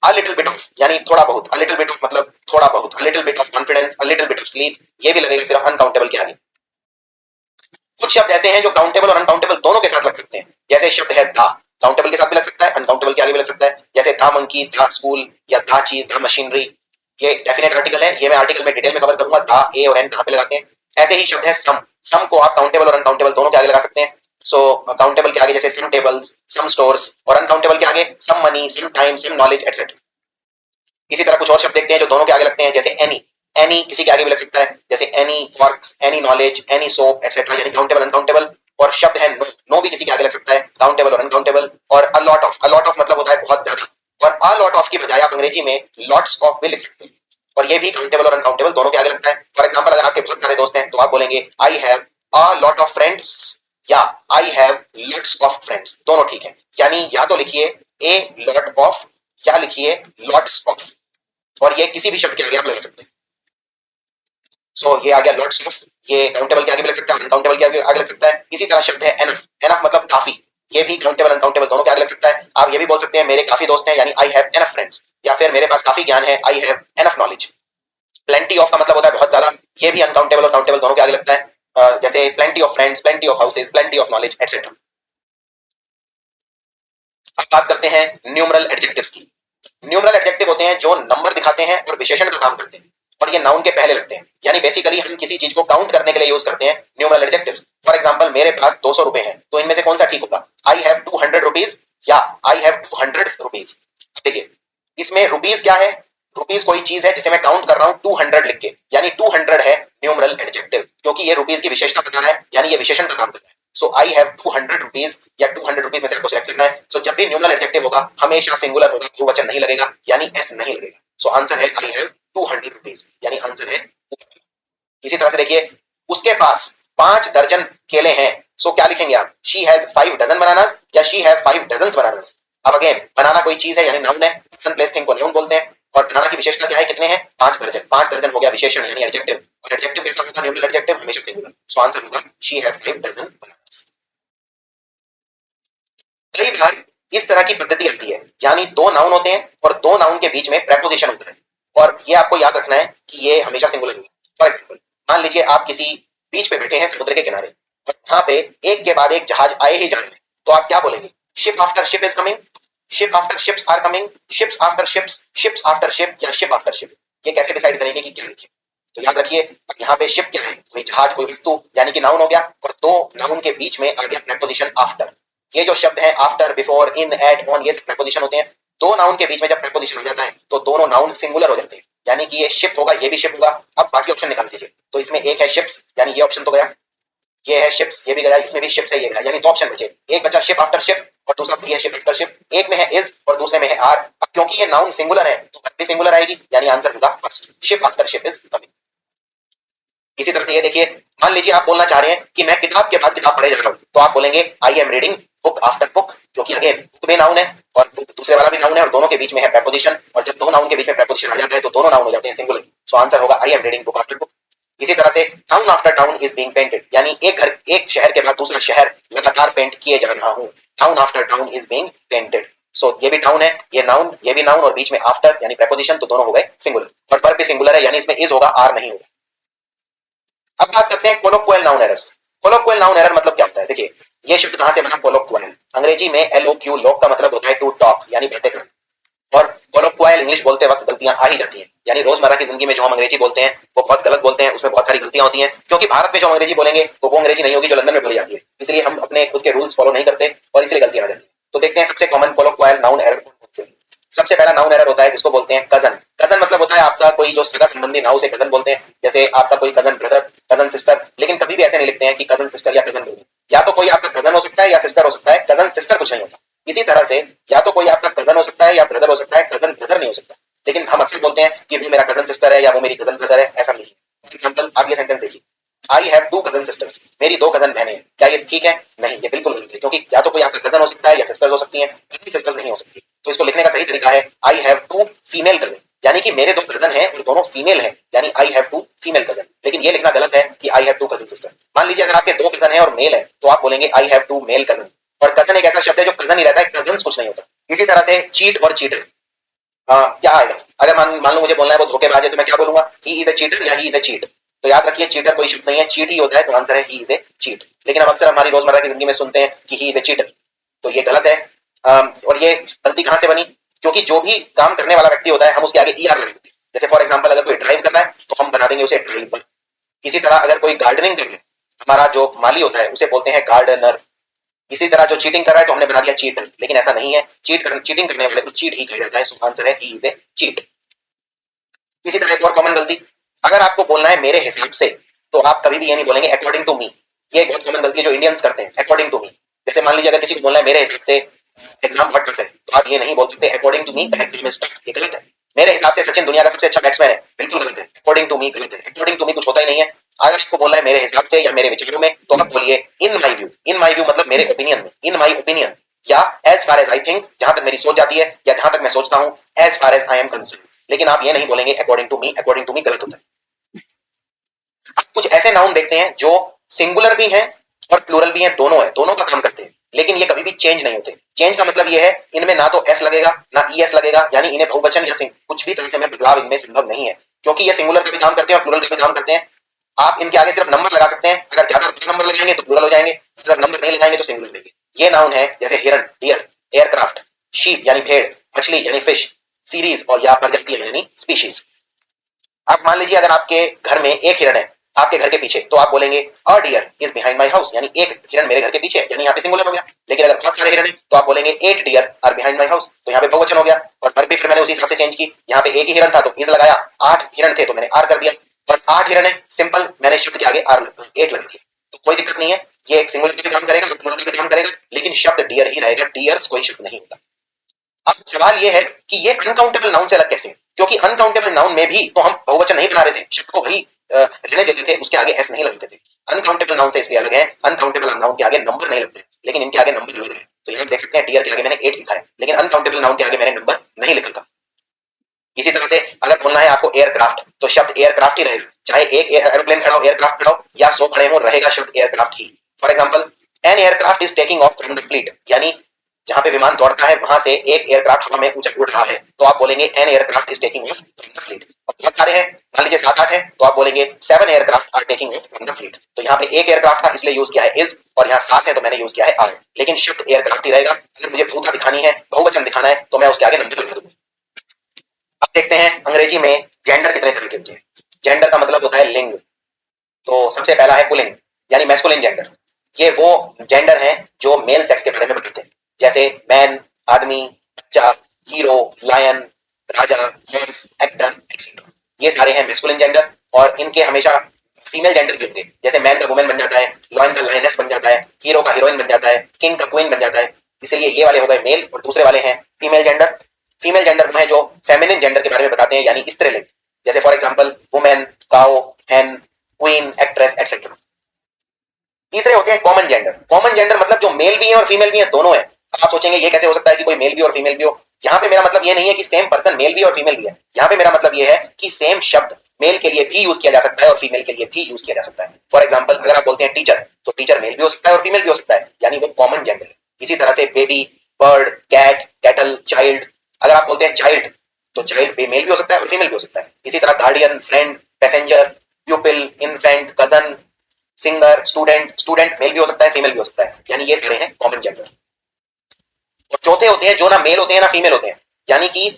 A little bit of यानी थोड़ा बहुत, अ लिटिल बिट ऑफ मतलब थोड़ा बहुत, अ little bit of confidence, a little bit of sleep, ये भी लगेगा सिर्फ अनकाउंटेबल के आगे। कुछ शब्द ऐसे हैं जो काउंटेबल और अनकाउंटेबल दोनों के साथ लग सकते हैं। जैसे शब्द है धा, काउंटेबल के साथ भी लग सकता है, अनकाउंटेबल के आगे भी लग सकता है। जैसे धा मंकी, धा स्कूल, या धा चीज, धा मशीनरी, ये डेफिनेट आर्टिकल है, ये मैं आर्टिकल में डिटेल में कवर करूंगा। धा ए और एन कहां पे लगाते हैं। ऐसे ही शब्द है सम, सम को आप काउंटेबल और अनकाउंटेबल दोनों के आगे लगा सकते हैं। सो काउंटेबल के आगे जैसे सम टेबल्स, सम स्टोर्स, और अनकाउंटेबल के आगे some money, some time, some knowledge etcetera. इसी तरह कुछ और शब्द देखते हैं जो दोनों के आगे लगते हैं, जैसे एनी, एनी किसी के आगे भी लग सकता है, जैसे any forex, any knowledge, any soap etcetera, यानी काउंटेबल अनकाउंटेबल। और शब्द है नो, नो भी किसी के आगे लग सकता है, काउंटेबल और अनकाउंटेबल। और अ lot of, a lot of मतलब होता है बहुत ज्यादा, और अ लॉट ऑफ की बजाय आप अंग्रेजी में लॉट्स ऑफ भी लिख सकते हैं, और ये भी काउंटेबल और अनकाउंटेबल दोनों के आगे लगता है। फॉर एग्जांपल, अगर आपके बहुत सारे दोस्त हैं तो आप बोलेंगे I have a lot of friends, या I have lots of friends, दोनों ठीक है। यानी या तो लिखिए ए लॉट ऑफ या लिखिए लॉट्स ऑफ, और ये किसी भी शब्द के आगे आप लगा सकते हैं। सो ये आ गया लॉट्स ऑफ, ये काउंटेबल के आगे भी लग सकता है, अनकाउंटेबल के आगे लग सकता है। इसी तरह शब्द है एनफ, एनफ मतलब काफी, ये भी काउंटेबल अनकाउंटेबल दोनों के आगे लग सकता है। आप ये भी बोल सकते हैं मेरे काफी दोस्त हैं, यानी आई हैव एनफ फ्रेंड्स, या फिर मेरे पास काफी ज्ञान है, I have enough knowledge. Plenty of का मतलब होता है बहुत ज्यादा, ये भी अनकाउंटेबल और काउंटेबल दोनों के आगे लगता है। जैसे plenty of friends, plenty of houses, plenty of knowledge etcetera. अब बात करते हैं न्यूमरल एडजेक्टिव्स की। न्यूमरल एडजेक्टिव होते हैं जो नंबर दिखाते हैं और विशेषण का काम करते हैं, और ये नाउन के पहले लगते हैं। यानी बेसिकली हम किसी चीज को काउंट करने के लिए यूज करते हैं न्यूमरल एडजेक्टिव्स। फॉर एग्जांपल मेरे पास 200 रुपए हैं, तो इनमें से कौन सा ठीक होगा, आई हैव 200 रुपीज या आई हैव 200 रुपीज। देखिए इसमें रुपीज क्या है, रुपीज कोई चीज है जिसे मैं काउंट कर रहा हूं 200 लिख के, यानी 200 है न्यूमरल एडजेक्टिव, क्योंकि ये रुपीज की विशेषता बता रहा है, यानी ये विशेषण का काम करता है। सो आई हैव 200 रुपीज या 200 रुपीज में से आपको सिलेक्ट करना है। सो जब भी न्यूमरल एडजेक्टिव होगा हमेशा सिंगुलर होगा, बहुवचन नहीं लगेगा, यानी एस नहीं लगेगा। सो आंसर है आई हैव 200 रुपीज, यानी आंसर है। इसी तरह से देखिए उसके पास 5 दर्जन केले हैं, सो क्या लिखेंगे आप, शी हैज 5 डजन बनानास या शी हैव 5 डजन्स बनानास। अब अगेन बनाना कोई चीज है यानी नाउन है, पर्सन प्लेस थिंग को नाउन बोलते हैं, और बनाना की विशेषता क्या है, कितने हैं, 5 दर्जन। 5 दर्जन हो गया विशेषण यानी एडजेक्टिव, और एडजेक्टिव कैसा होगा, न्यूमरल एडजेक्टिव हमेशा सिंगुलर। सो आंसर होगा शी हैव 5 डजन बनानास। कई बार इस तरह की पद्धति आती है, यानी दो नाउन होते हैं और दो नाउन के बीच में प्रेपोजिशन होता है, और ये आपको याद रखना है कि ये हमेशा सिंगुलर होगा। फॉर एग्जाम्पल मान लीजिए आप किसी बीच पे बैठे हैं समुद्र के किनारे, और वहां पे एक के बाद एक जहाज आए ही जा रहे हैं, तो आप क्या बोलेंगे, ship after ship is coming, ship after ships are coming, ships after ships, ships after ship या शिप आफ्टर शिप। ये कैसे डिसाइड करेंगे कि क्या लिखे, तो याद रखिए अब यहाँ पे शिप क्या है, कोई जहाज कोई वस्तु यानी कि नाउन हो गया, और दो नाउन के बीच में आ गया प्रेपोजिशन आफ्टर। ये जो शब्द है after, before, in, at, on, ये सब प्रेपोजिशन होते हैं। दो नाउन के बीच में जब प्रेपोजिशन हो जाता है तो दोनों नाउन सिंगुलर हो जाते हैं, यानी कि ये शिप होगा ये भी शिप होगा। अब बाकी ऑप्शन निकाल दीजिए, तो इसमें एक है शिप्स यानी ये ऑप्शन तो गया, ये है शिप्स ये भी गया, इसमें भी शिप्स है ये गया, यानी दो ऑप्शन बचे, एक बचा शिप आफ्टर शिप और दूसरा है शिप आफ्टर शिप। एक में है इज और दूसरे में है आर। अब क्योंकि ये नाउन सिंगुलर है तो भी सिंगुलर आएगी, यानी आंसर होगा first, ship after ship is coming. इसी तरह से ये देखिए मान लीजिए आप बोलना चाह रहे हैं कि मैं किताब के बाद किताब पढ़े जा रहा हूं, तो आप बोलेंगे I am reading book after book, क्योंकि अगेन बुक में नाउन है और दूसरे वाला भी नाउन है और दोनों के बीच में है प्रेपोजिशन, और जब दो नाउन के बीच में प्रेपोजिशन आ जाता है तो दोनों नाउन हो जाते हैं सिंगुलर। सो आंसर होगा I am reading book after book. इसी तरह से town after town is being painted, यानी एक शहर के बाद दूसरा शहर लगातार पेंट किए जा रहा हूं, town after town is being painted. So ये भी टाउन है, ये नाउन, ये भी नाउन, और बीच में आफ्टर यानी प्रेपोजिशन, तो दोनों हो गए सिंगुलर, और वर्ब भी सिंगुलर है यानी इसमें इज होगा आर नहीं होगा। अब बात करते हैं कोलोक्वल नाउन एरर्स। कोलोक्वल नाउन एरर मतलब क्या होता है, देखिए ये शब्द कहां से बना, कोलोक्वल, अंग्रेजी में LOQ, लॉक का मतलब होता है टू टॉक यानी बातें करना, और कोलोक्वल इंग्लिश बोलते वक्त गलतियां आ ही जाती हैं, यानी रोजमर्रा की जिंदगी में जो हम अंग्रेजी बोलते हैं वो बहुत गलत बोलते हैं, उसमें बहुत सारी गलतियां होती हैं, क्योंकि भारत में जो अंग्रेजी बोलेंगे वो अंग्रेजी नहीं होगी जो लंदन में बोली जाती है, इसलिए हम अपने खुद के रूल्स फॉलो नहीं करते और इसलिए गलतियां आ जाती हैं। तो देखते हैं सबसे कॉमन कोलोक्वल नाउन एरर कौन से। सबसे पहला नाउन एरर होता है जिसको बोलते हैं कजन। कजन मतलब होता है आपका कोई जो सगा संबंधी ना, उसे कजन बोलते हैं, जैसे आपका कोई कजन ब्रदर, कजन सिस्टर, लेकिन कभी भी ऐसे नहीं लिखते हैं कि कजन सिस्टर या कजन ब्रदर, या तो कोई आपका कजन हो सकता है या सिस्टर हो सकता है, कजन सिस्टर कुछ नहीं होता। इसी तरह से या तो कोई आपका कजन हो सकता है या ब्रदर हो सकता है, कजन ब्रदर नहीं हो सकता, लेकिन हम अक्सर बोलते हैं कि वो मेरा कजन सिस्टर है या वो मेरी कजन ब्रदर है, ऐसा नहीं है। फॉर एग्जाम्पल आप ये सेंटेंस देखिए, आई हैव 2 कजन सिस्टर्स, मेरी 2 कजन बहनें हैं, क्या ये ठीक है, नहीं, ये बिल्कुल गलत है, क्योंकि या तो कोई आपका कजन हो सकता है या सिस्टर्स हो सकती हैं, कजन सिस्टर्स नहीं हो सकती। तो इसको लिखने का सही तरीका है आई हैव 2 फीमेल कजन, यानी कि मेरे 2 कजन हैं और दोनों फीमेल हैं, यानी आई हैव 2 फीमेल कजन, लेकिन ये लिखना गलत है कि आई हैव 2 कजन सिस्टर। मान लीजिए अगर आपके 2 कजन हैं और मेल है तो आप बोलेंगे आई हैव 2 मेल कजन, और कजन एक ऐसा शब्द है जो कजन ही रहता है, कजन कुछ नहीं होता। इसी तरह से चीट और चीटर, क्या आएगा, अगर मान लो मुझे बोलना है वो धोखेबाज है, तो मैं क्या बोलूंगा, ही इज अ चीटर या ही इज अ चीट। तो याद रखिए चीटर कोई शब्द नहीं है, चीट ही होता है, तो आंसर है ही इज ए चीट। लेकिन हम अक्सर हमारी रोजमर्रा की जिंदगी में सुनते हैं कि ही इज ए चीटर, तो ये गलत है। और ये गलती कहां से बनी, क्योंकि जो भी काम करने वाला व्यक्ति होता है हम उसके आगे ER लगा देते हैं। जैसे फॉर एग्जाम्पल अगर कोई ड्राइव कर रहा है तो हम बना देंगे उसे ड्राइवर। इसी तरह अगर कोई गार्डनिंग कर रहा है, हमारा जो माली होता है उसे बोलते हैं गार्डनर। इसी तरह जो चीटिंग कर रहा है तो हमने बना दिया चीटर, लेकिन ऐसा नहीं है, चीटिंग करने वाले को चीट ही कहा जाता है। सो आंसर है ही इज ए चीट। इसी तरह एक और कॉमन गलती, अगर आपको बोलना है मेरे हिसाब से, तो आप कभी भी ये नहीं बोलेंगे अकॉर्डिंग टू मी। ये बहुत कॉमन गलती है जो इंडियंस करते हैं, अकॉर्डिंग टू मी। जैसे मान लीजिए अगर किसी को बोलना है मेरे हिसाब से एग्जाम बहुत टफ है, तो आप ये नहीं बोल सकते according to me the exam is tough, ये गलत है। मेरे हिसाब से सचिन दुनिया का सबसे अच्छा बैट्समैन है, बिल्कुल गलत है, अकॉर्डिंग टू मी गलत है, अकॉर्डिंग टू मी कुछ होता ही नहीं है। अगर आपको बोलना है मेरे हिसाब से या मेरे विचारों में, तो आप बोलिए इन my view. In my view मतलब मेरे ओपिनियन में, इन माई ओपिनियन, या as far as I think, जहां तक मेरी सोच जाती है या जहां तक मैं सोचता हूं, as far as I am concern. लेकिन आप ये नहीं बोलेंगे according to me. According to me गलत होता है। आप कुछ ऐसे नाउन देखते हैं जो सिंगुलर भी हैं और प्लूरल भी हैं, दोनों है, दोनों का काम करते हैं, लेकिन ये कभी भी चेंज नहीं होते। चेंज का मतलब ये है इनमें ना तो एस लगेगा ना ई एस लगेगा, यानी इन्हें बहुवचन या कुछ भी तरह से बदलाव इनमें संभव नहीं है, क्योंकि ये सिंगुलर का भी काम करते हैं और प्लूरल का भी काम करते हैं। आप इनके आगे सिर्फ नंबर लगा सकते हैं, अगर ज्यादा नंबर लगाएंगे तो प्लूरल हो जाएंगे, अगर नंबर नहीं लगाएंगे तो सिंगुलर लेंगे। ये नाउन है जैसे हिरन, डियर, एयरक्राफ्ट, शीप यानी भेड़, मछली यानी फिश, सीरीज और या प्रजाति यानी स्पीशीज। अब मान लीजिए अगर आपके घर में एक हिरन है आपके घर के पीछे, तो आप बोलेंगे a deer is behind my house, यानी एक हिरन मेरे घर के पीछे है, यानी यहाँ पे सिंगुलर हो गया। लेकिन अगर बहुत सारे हिरन है तो आप बोलेंगे 8 deer are behind my house, तो यहाँ पे बहुवचन हो गया। और वर्ब भी फिर मैंने उसी हिसाब से चेंज की, यहाँ पे एक ही हिरन था तो इज लगाया, 8 हिरन थे तो मैंने आर कर दिया, और 8 हिरन है सिंपल, मैंने शब्द के आगे आर 8 लगा दिया, तो कोई दिक्कत नहीं है। ये एक सिंगुलर भी काम करेगा, प्लूरल भी काम करेगा, लेकिन शब्द डियर ही रहेगा, डियर्स कोई शब्द नहीं होता। अब सवाल ये है कि ये अनकाउंटेबल नाउन से अलग कैसे है, क्योंकि अनकाउंटेबल नाउन में भी तो हम बहुवचन नहीं बना रहे थे, शब्द को वही रहने देते थे, उसके आगे एस नहीं लगते थे। अनकाउंटेबल नाउन से इसलिए अलग है, अनकाउंटेबल नाउन के आगे नंबर नहीं लगते, लेकिन इनके आगे नंबर लग रहे हैं। तो यहाँ देख सकते हैं डियर के आगे मैंने 8 लिखा है, लेकिन अनकाउंटेबल नाउन के आगे मैंने नंबर नहीं लिखा। इसी तरह से अगर बोलना है आपको एयरक्राफ्ट, तो शब्द एयरक्राफ्ट ही रहेगा, चाहे एक एरोप्लेन खड़ा हो, एयरक्राफ्ट खड़ा हो, या 100 खड़े हो, रहेगा शब्द aircraft he. For example an aircraft is taking off from the fleet, यानी जहां पे विमान दौड़ता है वहां से एक एयरक्राफ्ट हवा में ऊंचा उड़ रहा है, तो आप बोलेंगे an aircraft is taking off from the fleet. और बहुत सारे हैं, मान लीजिए 7-8 है, तो आप बोलेंगे 7 aircraft are taking off from the fleet. तो यहाँ पे एक एयरक्राफ्ट था इसलिए यूज किया है इज, और यहाँ 7 है तो मैंने यूज किया है आर, लेकिन शब्द एयरक्राफ्ट ही रहेगा। अगर मुझे बहुधा दिखानी है, बहुवचन दिखाना है, तो मैं उसके आगे नंबर लगा दूंगा। अब देखते हैं अंग्रेजी में जेंडर कितने तरह के होते हैं। जेंडर का मतलब होता है लिंग। तो सबसे पहला है पुलिंग, यानी मैस्कुलिन जेंडर। ये वो जेंडर है जो मेल सेक्स के बारे में बताते हैं, जैसे मैन आदमी, बच्चा, हीरो, लायन, राजा, हॉर्स, एक्टर एक्सेट्रा। ये सारे हैं मैस्कुलिन जेंडर, और इनके हमेशा फीमेल जेंडर भी होंगे, जैसे मैन का वुमेन बन जाता है, लॉयन का लायनेस बन जाता है, हीरो का हीरोइन बन जाता है, किंग का क्वीन बन जाता है। इसलिए ये वाले हो गए मेल, और दूसरे वाले हैं फीमेल जेंडर। फीमेल जेंडर वो है जो फेमिनिन जेंडर के बारे में बताते हैं, यानी स्त्रीलिंग, जैसे for example women, cow, hen, queen, actress etcetera. तीसरे होते हैं कॉमन जेंडर। कॉमन जेंडर मतलब जो मेल भी है और फीमेल भी है, दोनों है। आप सोचेंगे ये कैसे हो सकता है कि कोई मेल भी और फीमेल भी हो। यहाँ पे मेरा मतलब ये नहीं है कि सेम पर्सन मेल भी और फीमेल भी है, यहाँ पे मेरा मतलब ये है कि सेम शब्द मेल के लिए भी यूज किया जा सकता है और फीमेल के लिए भी यूज किया जा सकता है। फॉर एग्जाम्पल अगर आप बोलते हैं टीचर, तो टीचर मेल भी हो सकता है और फीमेल भी हो सकता है, यानी वो कॉमन जेंडर है। इसी तरह से baby, bird, cat, cattle, child, अगर आप बोलते हैं चाइल्ड, तो चाइल्ड मेल भी हो सकता है और फीमेल भी हो सकता है। इसी तरह guardian, friend, passenger, pupil, infant, cousin, singer, student, student male भी हो सकता है, फीमेल भी हो सकता है, यानी ये सारे हैं कॉमन जेंडर। और चौथे होते हैं जो ना मेल होते हैं ना फीमेल होते हैं, यानी कि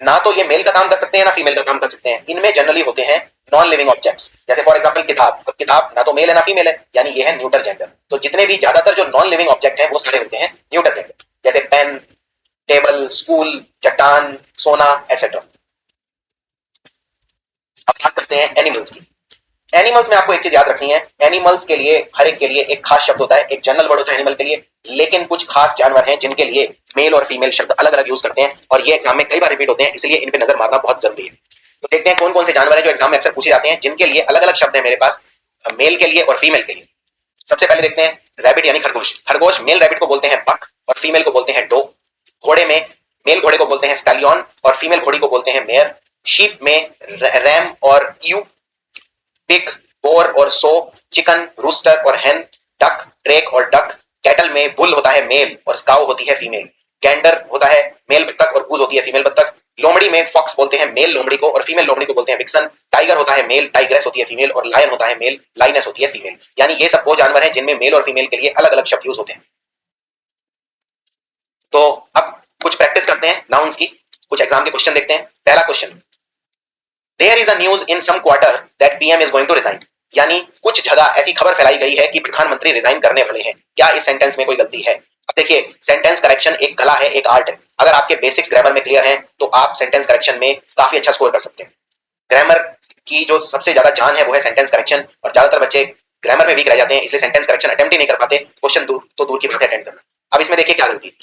ना तो ये मेल का काम कर सकते हैं ना फीमेल का काम कर सकते हैं। इनमें जनरली होते हैं नॉन लिविंग ऑब्जेक्ट्स, जैसे फॉर एग्जांपल किताब। तो किताब ना तो मेल है ना फीमेल है, यानी ये है न्यूटर जेंडर। तो जितने भी ज्यादातर जो नॉन लिविंग ऑब्जेक्ट हैं वो सारे होते हैं न्यूटर जेंडर, जैसे पेन, टेबल, स्कूल, चट्टान, सोना एक्सेट्रा। अब बात करते हैं एनिमल्स की। एनिमल्स में आपको एक चीज याद रखनी है, एनिमल्स के लिए हर एक के लिए एक खास शब्द होता है, एक जनरल वर्ड होता है एनिमल के लिए, लेकिन कुछ खास जानवर हैं जिनके लिए मेल और फीमेल शब्द अलग अलग यूज करते हैं, और ये एग्जाम में कई बार रिपीट होते हैं, इसलिए इन पे नजर मारना बहुत जरूरी है। तो देखते हैं कौन कौन से जानवर हैं जो एग्जाम में अक्सर पूछे जाते हैं, जिनके लिए अलग अलग शब्द है मेरे पास, मेल के लिए और फीमेल के लिए। सबसे पहले देखते हैं रैबिट यानी खरगोश। खरगोश मेल रैबिट को बोलते हैं बक और फीमेल को बोलते हैं डो। घोड़े में मेल घोड़े को बोलते हैं स्टैलियन और फीमेल घोड़ी को बोलते हैं मेयर। शीप में रैम और यू। पिग, बोर और सो। चिकन, रूस्टर और हेन। डक, ड्रेक और डक। कैटल में बुल होता है मेल और काउ होती है फीमेल। गैंडर होता है मेल बत्तख और गूज होती है फीमेल बत्तख। लोमड़ी में फॉक्स बोलते हैं मेल लोमड़ी को और फीमेल लोमड़ी को बोलते हैं विक्सन। टाइगर होता है मेल, टाइग्रेस होती है फीमेल, और लायन होता है मेल, लाइनेस होती है फीमेल। यानी ये सब वो जानवर हैं जिनमें मेल और फीमेल के लिए अलग अलग शब्द यूज होते हैं। तो अब कुछ प्रैक्टिस करते हैं नाउन्स की, कुछ एग्जाम के क्वेश्चन देखते हैं। पहला question, there is a news in some quarter that PM is going to resign, यानी कुछ जगह ऐसी खबर फैलाई गई है कि प्रधानमंत्री रिजाइन करने वाले हैं। क्या इस सेंटेंस में कोई गलती है? अब देखिए, सेंटेंस करेक्शन एक कला है, एक आर्ट है। अगर आपके बेसिक्स ग्रामर में क्लियर हैं तो आप सेंटेंस करेक्शन में काफी अच्छा स्कोर कर सकते हैं। ग्रामर की जो सबसे ज्यादा जान है वो है सेंटेंस करेक्शन, और ज्यादातर बच्चे ग्रामर में वीक रह जाते हैं, इसलिए सेंटेंस करेक्शन अटेम्प्ट ही नहीं कर पाते। क्वेश्चन तो दूर की बात है अटेम्प्ट करना। अब इसमें देखिए क्या गलती।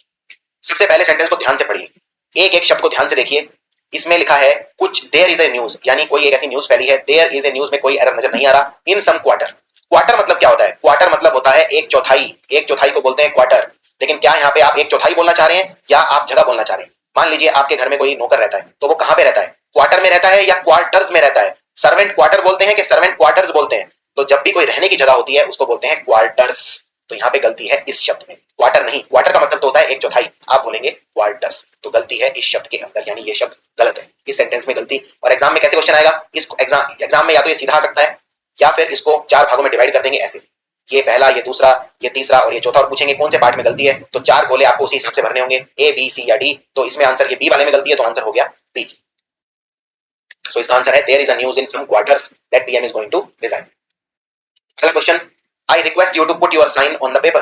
सबसे पहले सेंटेंस को ध्यान से पढ़िए, एक एक शब्द को ध्यान से देखिए। इसमें लिखा है कुछ देयर इज ए न्यूज, यानी कोई एक ऐसी न्यूज फैली है, देयर इज ए न्यूज में कोई एरर नजर नहीं आ रहा, इन सम क्वार्टर। क्वार्टर मतलब क्या होता है? क्वार्टर मतलब होता है एक चौथाई, एक चौथाई को बोलते हैं क्वार्टर। लेकिन क्या यहाँ पे आप एक चौथाई बोलना चाह रहे हैं या आप जगह बोलना चाह रहे हैं? मान लीजिए आपके घर में कोई नौकर रहता है, तो वो कहां पे रहता है? क्वार्टर में रहता है या क्वार्टर्स में रहता है? सर्वेंट क्वार्टर बोलते हैं कि सर्वेंट क्वार्टर्स बोलते हैं? तो जब भी कोई रहने की जगह होती है उसको बोलते हैं क्वार्टर्स। तो यहाँ पे गलती है इस शब्द में, क्वार्टर नहीं। क्वार्टर का मतलब तो होता है एक चौथाई, आप बोलेंगे क्वार्टर्स, तो गलती है इस शब्द के अंदर, यानी ये शब्द गलत है इस सेंटेंस में, गलती। और एग्जाम में कैसे क्वेश्चन आएगा? इसको एग्जाम में या तो ये सीधा आ सकता है या फिर इसको 4 भागों में डिवाइड कर देंगे ऐसे, ये पहला, ये दूसरा, ये तीसरा और ये चौथा, और पूछेंगे कौन से पार्ट में गलती है, तो 4 गोले आपको उसी हिसाब से भरने होंगे, ए बी सी या डी। तो इसमें आंसर ये बी वाले में गलती है, तो आंसर हो गया बी। सो इसका आंसर है there is a news in some quarters that PM is going to resign. अगला question, I request you to put your sign on the paper.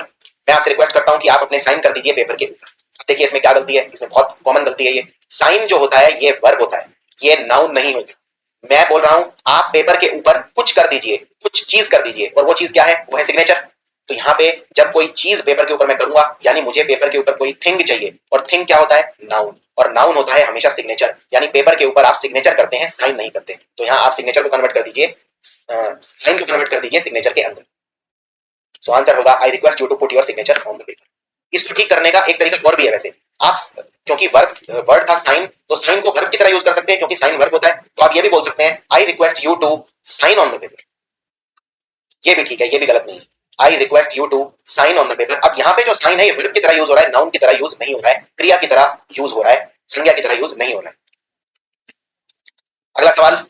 मैं आपसे रिक्वेस्ट करता हूं कि आप अपने साइन कर दीजिए पेपर के ऊपर। देखिए इसमें क्या गलती है, इसमें बहुत कॉमन गलती है। ये साइन जो होता है ये वर्ब होता है, ये नाउन नहीं होता। मैं बोल रहा हूं आप पेपर के ऊपर कुछ कर दीजिए, कुछ चीज कर दीजिए, और वो चीज क्या है? वो है सिग्नेचर। तो यहाँ पे जब कोई चीज पेपर के ऊपर मैं करूंगा, यानी मुझे पेपर के ऊपर कोई थिंग चाहिए, और थिंग क्या होता है? नाउन, और नाउन होता है हमेशा सिग्नेचर, यानी पेपर के ऊपर आप सिग्नेचर करते हैं, साइन नहीं करते। तो यहाँ आप सिग्नेचर को कन्वर्ट कर दीजिए, साइन को कन्वर्ट कर दीजिए सिग्नेचर के अंदर। सो आंसर होगा I request you to put your signature on the paper. इसको ठीक करने का एक तरीका और भी है वैसे, आप क्योंकि वर्ड था साइन, तो साइन को वर्ब की तरह यूज कर सकते हैं, क्योंकि साइन वर्ब होता है, तो आप ये भी बोल सकते हैं I request you to sign on the paper. ये भी ठीक है, ये भी गलत नहीं है, I request you to sign on the paper. अब यहाँ पे जो साइन है ये वर्ब की तरह यूज हो रहा है, नाउन की तरह यूज नहीं हो रहा है, क्रिया की तरह यूज हो रहा है, संज्ञा की तरह यूज नहीं हो रहा है। अगला सवाल,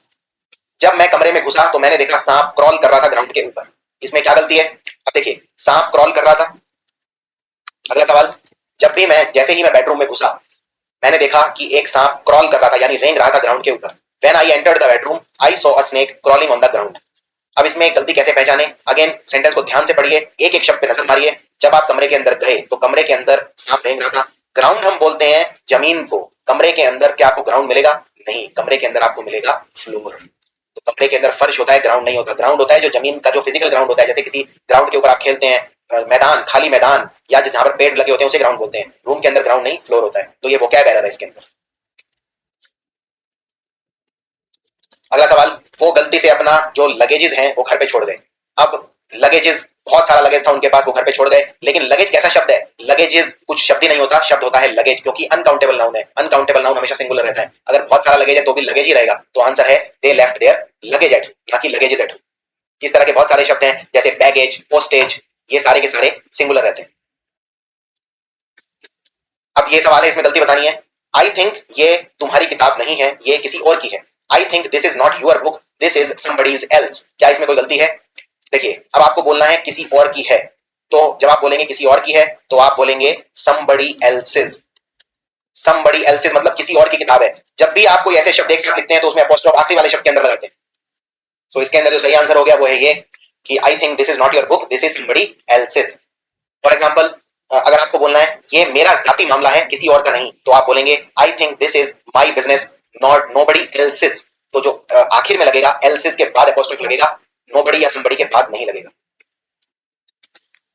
जब मैं कमरे में घुसा तो मैंने देखा सांप क्रॉल कर रहा था ग्राउंड के ऊपर। इसमें क्या गलती है? अब देखिए सांप क्रॉल कर रहा था। अगला सवाल, जब भी मैं, जैसे ही मैं बेडरूम में घुसा, मैंने देखा कि एक सांप क्रॉल कर रहा था, यानी रेंग रहा था ग्राउंड के ऊपर। When I entered the bedroom I saw a snake crawling on the ground. अब इसमें गलती कैसे पहचाने? अगेन सेंटेंस को ध्यान से पढ़िए, एक एक शब्द पे नजर मारिए। जब आप कमरे के अंदर गए तो कमरे के अंदर सांप रेंग रहा था। ग्राउंड हम बोलते हैं जमीन को, कमरे के अंदर क्या आपको ग्राउंड मिलेगा? नहीं, कमरे के अंदर आपको मिलेगा फ्लोर। तो कमरे के अंदर फर्श होता है, ग्राउंड नहीं होता। ग्राउंड होता है जो जमीन का जो फिजिकल ग्राउंड होता है, जैसे किसी ग्राउंड के ऊपर आप खेलते हैं, मैदान, खाली मैदान, या जहां पर पेड़ लगे होते हैं उसे ग्राउंड बोलते हैं। रूम के अंदर ग्राउंड नहीं, फ्लोर होता है। तो ये वोकैब एरर है इसके अंदर। अगला सवाल, वो गलती से अपना जो लगेजेस हैं वो घर पे छोड़ गए। अब लगेजेस, बहुत सारा लगेज था उनके पास, वो घर पे छोड़ गए। लेकिन लगेज कैसा शब्द है? लगेजेस कुछ शब्द ही नहीं होता, शब्द होता है लगेज, क्योंकि अनकाउंटेबल नाउन है। अनकाउंटेबल नाउन हमेशा सिंगुलर रहता है। अगर बहुत सारा लगेज है तो भी लगेज ही रहेगा। तो आंसर है they left their luggage at, ना कि लगेजेस एट। इस तरह के बहुत सारे शब्द हैं जैसे बैगेज, पोस्टेज, ये सारे के सारे सिंगुलर रहते हैं। अब ये सवाल है, इसमें गलती बतानी है। आई थिंक ये तुम्हारी किताब नहीं है, ये किसी और की है। I think this is not your book, this is somebody's else. क्या इसमें कोई गलती है? देखिए अब आपको बोलना है किसी और की है, तो जब आप बोलेंगे किसी और की है तो आप बोलेंगे somebody else's। somebody else's मतलब किसी और की किताब है। जब भी आप कोई ऐसे शब्द एक साथ लिखते हैं तो उसमें अपोस्ट्रोफ आखिरी वाले शब्द के अंदर लगाते हैं। सो इसके अंदर जो सही आंसर हो गया वो है ये कि I think this is not your book, this is somebody else's। For example, अगर आपको बोलना है ये मेरा जाति मामला है, किसी और का नहीं, तो आप बोलेंगे I think this is my business, not nobody else's। तो जो आखिर में लगेगा, else's के बाद अपोस्ट्रोफ लगेगा, nobody या somebody के बाद नहीं लगेगा।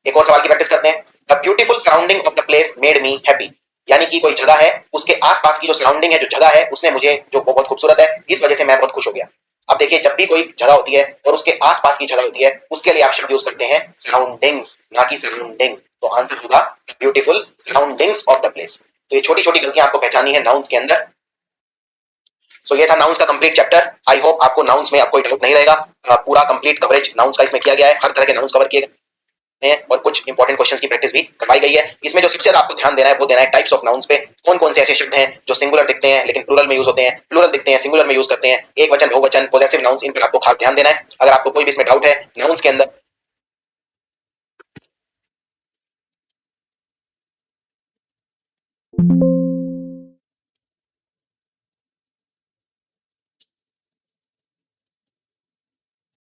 एक और सवाल की प्रैक्टिस करते हैं। The beautiful surrounding of the place made me happy, यानी कि कोई जगह है, उसके आसपास की जो सराउंडिंग है, जो जगह है, उसने मुझे, जो बहुत खूबसूरत है, इस वजह से मैं बहुत खुश हो गया। अब देखिए जब भी कोई जगह होती है और उसके आसपास की जगह होती है, उसके लिए आप शब्द यूज करते हैं सराउंडिंग्स, ना कि सराउंडिंग। तो आंसर होगा beautiful surroundings of the place. तो ये छोटी छोटी गलतियां आपको पहचानी है नाउन्स के अंदर। सो ये था नाउन्स का कंप्लीट चैप्टर। आई होप आपको नाउन्स में आपको डाउट नहीं रहेगा। पूरा कंप्लीट कवरेज नाउन्स का इसमें किया गया है, हर तरह के नाउन्स कवर किए गए हैं और कुछ इंपॉर्टेंट क्वेश्चंस की प्रैक्टिस भी करवाई गई है। इसमें जो सबसे ज्यादा आपको ध्यान देना है वो देना है टाइप्स ऑफ नाउन्स पे। कौन कौन से ऐसे शब्द हैं जो सिंगुलर दिखते हैं लेकिन प्लूरल में यूज होते हैं, प्लूरल दिखते हैं सिंगुलर में यूज करते हैं, एक वचन, बहुवचन, पॉजेसिव नाउन्स, इन पर आपको खास ध्यान देना है। अगर आपको कोई भी इसमें डाउट है नाउन्स के अंदर